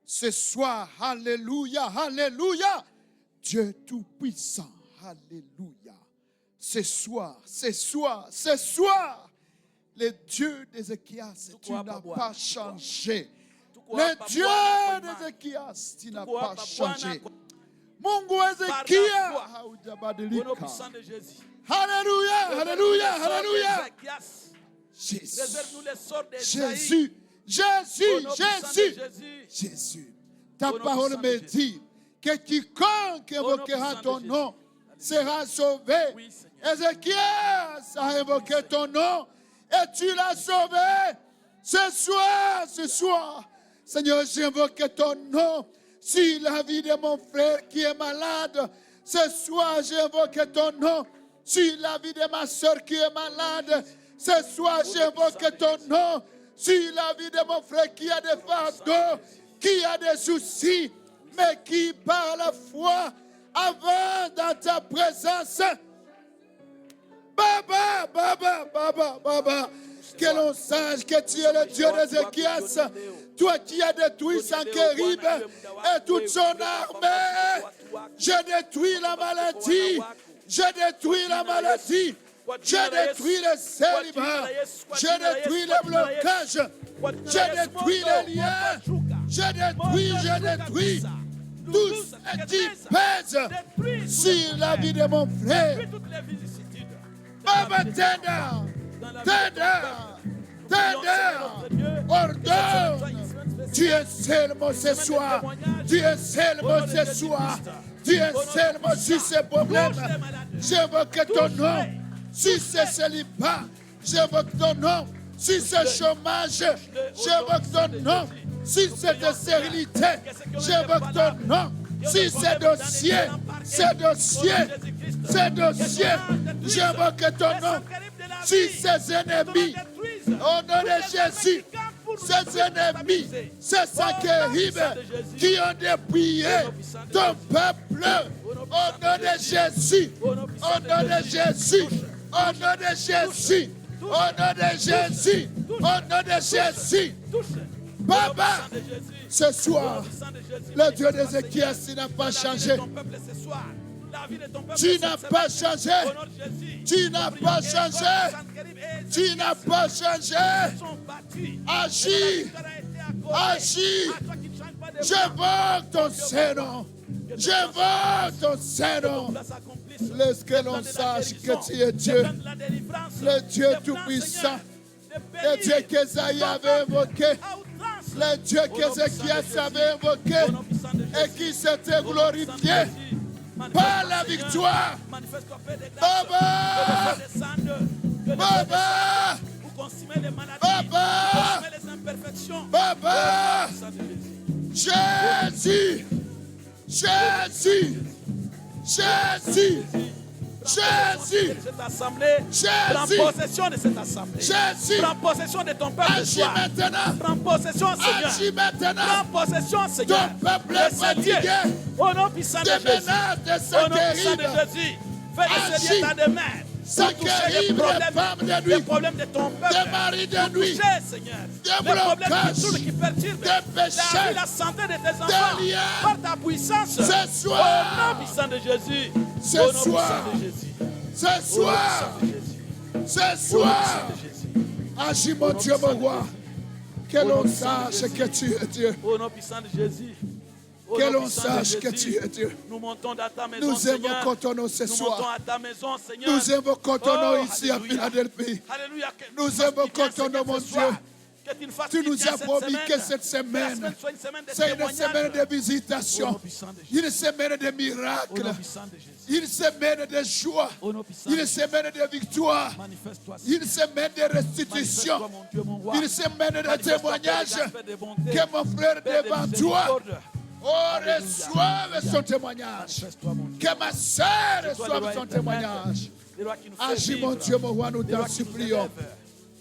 Ce soir, alléluia, alléluia, Dieu Tout-Puissant, alléluia. Ce soir, le Dieu d'Ézéchias, tu n'as pas changé. Le Dieu d'Ézéchias, tu n'as pas changé. Mungu Ézéchias, haujabadilika. Alléluia, alléluia, alléluia. Jésus. Jésus, ta parole me dit que quiconque invoquera ton nom sera sauvé. Ézéchias a invoqué ton nom et tu l'as sauvé. Ce soir, Seigneur, j'invoque ton nom sur la vie de mon frère qui est malade. Ce soir, j'invoque ton nom sur la vie de ma soeur qui est malade. Ce soir, j'invoque ton nom sur la vie de mon frère qui a des fardeaux, qui a des soucis, mais qui par la foi avance dans ta présence. Baba, que l'on sache que tu es le Dieu d'Ézéchias, toi qui as détruit Sankerib et toute son armée. Je détruis la maladie, je détruis la maladie. Je détruis les célibats, je détruis les blocages, je détruis les liens, je détruis tout ce qui pèse sur la vie de mon frère. Baba, ordonne. Tu es seulement ce soir, tu es seulement ce soir, tu es seulement sur ces problèmes. J'invoque ton nom. Si c'est célibat, J'évoque ton nom. Si c'est chômage, j'évoque ton nom. Si c'est de stérilité, j'évoque ton nom. Si c'est dossier, j'évoque ton nom. Si ces ennemis, au nom de Jésus, ces ennemis, ces Sanchérib qui ont dépouillé ton peuple, au nom de Jésus, au nom de Jésus, au nom de Jésus, au nom de Jésus, au nom de Jésus. Papa, ce soir, le Dieu d'Ézéchias, tu n'as pas changé. Tu n'as pas changé. Tu n'as pas changé. Tu n'as pas changé. Agis. Agis. J'évoque ton Saint-Nom. J'évoque ton Saint-Nom. Laisse que l'on sache que tu es Dieu. Le Dieu Tout-Puissant. Le Dieu qu'Ésaïe avait invoqué. Le Dieu qu'Ézéchias avait invoqué. Et qui s'était glorifié par la victoire. Baba! Baba! Baba! Baba! Jésus! Jésus! Jésus! Jésus! Prends possession de cette assemblée. Jésus! Prends possession de ton peuple. Agis maintenant! Prends possession, Seigneur. Agis maintenant! Prends possession, Seigneur. Ton peuple est fatigué! Au nom puissant de Jésus. Au nom puissant de Jésus. Fais de ce lieu ta demeure. Sanchérib, Les problèmes de ton peuple. des maris de nuit, Toucher, Seigneur. des Les problèmes blocages, qui tournent, qui perturbent des péchés, la santé de tes enfants. liens. Par ta puissance. Ce soir. Au nom puissant de Jésus. Ce Au nom soir. puissant de Jésus. Ce Au nom soir, puissant de Jésus. ce Au nom soir, puissant de Jésus. agis mon Dieu, mon roi, que l'on sache que tu es Dieu, Au nom puissant de Jésus. Au que nom l'on puissant de sache que Jésus. tu es Dieu. Nous montons dans ta maison, Nous Seigneur. invoquons ton nom ce Nous montons soir. à ta maison, Seigneur. Nous invoquons ton nom ici à Alléluia. Philadelphie. Alléluia. Que Nous tu fasses invoquons du bien, ton nom, Seigneur, mon ce soir. Dieu. Que tu nous fasses Tu du nous bien as cette promis semaine. que cette Que la semaine, semaine soit une semaine de c'est une témoignage. semaine de Au nom visitation, puissant de Jésus. une semaine de Au miracles, nom puissant de Jésus. une semaine de joie, Au nom puissant de une Jésus. semaine de victoire, Manifeste-toi. une semaine de restitution, Manifeste-toi, mon Dieu, mon roi. une semaine de Manifeste-toi, témoignage. Père de grâce, Père de bonté, Que mon frère Père de devant toi, miséricorde. oh, reçoive son témoignage. Manifeste-toi, mon Dieu. Que ma soeur Toi, le reçoive roi son éternel, témoignage. le roi qui nous fait Agis, mon vivre, Dieu, mon roi, nous le roi t'en qui nous supplions. élève,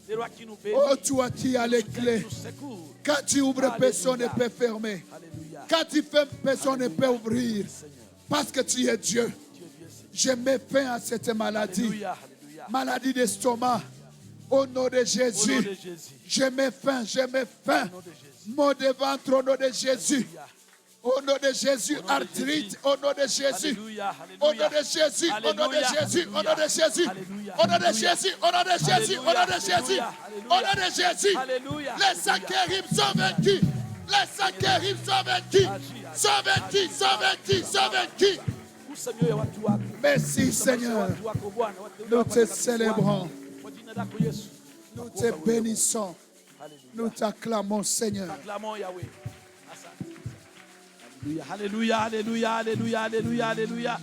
le roi qui nous bénit, Oh, toi qui as les qui clés. nous secourt. Quand tu ouvres, Alléluia. personne ne peut fermer. Alléluia. Quand tu fermes, personne ne peut ouvrir. Seigneur, Parce que tu es Dieu. tu es bien, Seigneur. Je mets fin à cette maladie. Alléluia. Alléluia. Maladie d'estomac. Au nom de Au nom Jésus. de Jésus. Je mets fin, je mets fin. Au nom de Jésus. Mot de ventre au nom de Jésus. Alléluia. Au nom de Jésus, Au nom de arthrite, Jésus. au nom de Jésus. Alléluia. Au nom Alléluia. de Jésus, au nom de Alléluia. Jésus, au nom de Jésus, Alléluia. au nom de Alléluia. Jésus, au nom de Jésus, au nom de Jésus, Alléluia. au nom de Jésus. Alléluia. Les Sanchérib sont vaincus. Les Sanchérib sont vaincus. Sont vaincus, sont vaincus, sont vaincus. Kusemyo ya watu wako. Merci Seigneur. Watu wako Bwana. Watu Nous wako te katika célébrons. kwa jina lako Yesu. Nous te bénissons. Alléluia. Nous t'acclamons Seigneur. Acclamons Yahweh. Asante. Alléluia. Alléluia. Alléluia. Alléluia. Alléluia. Alléluia.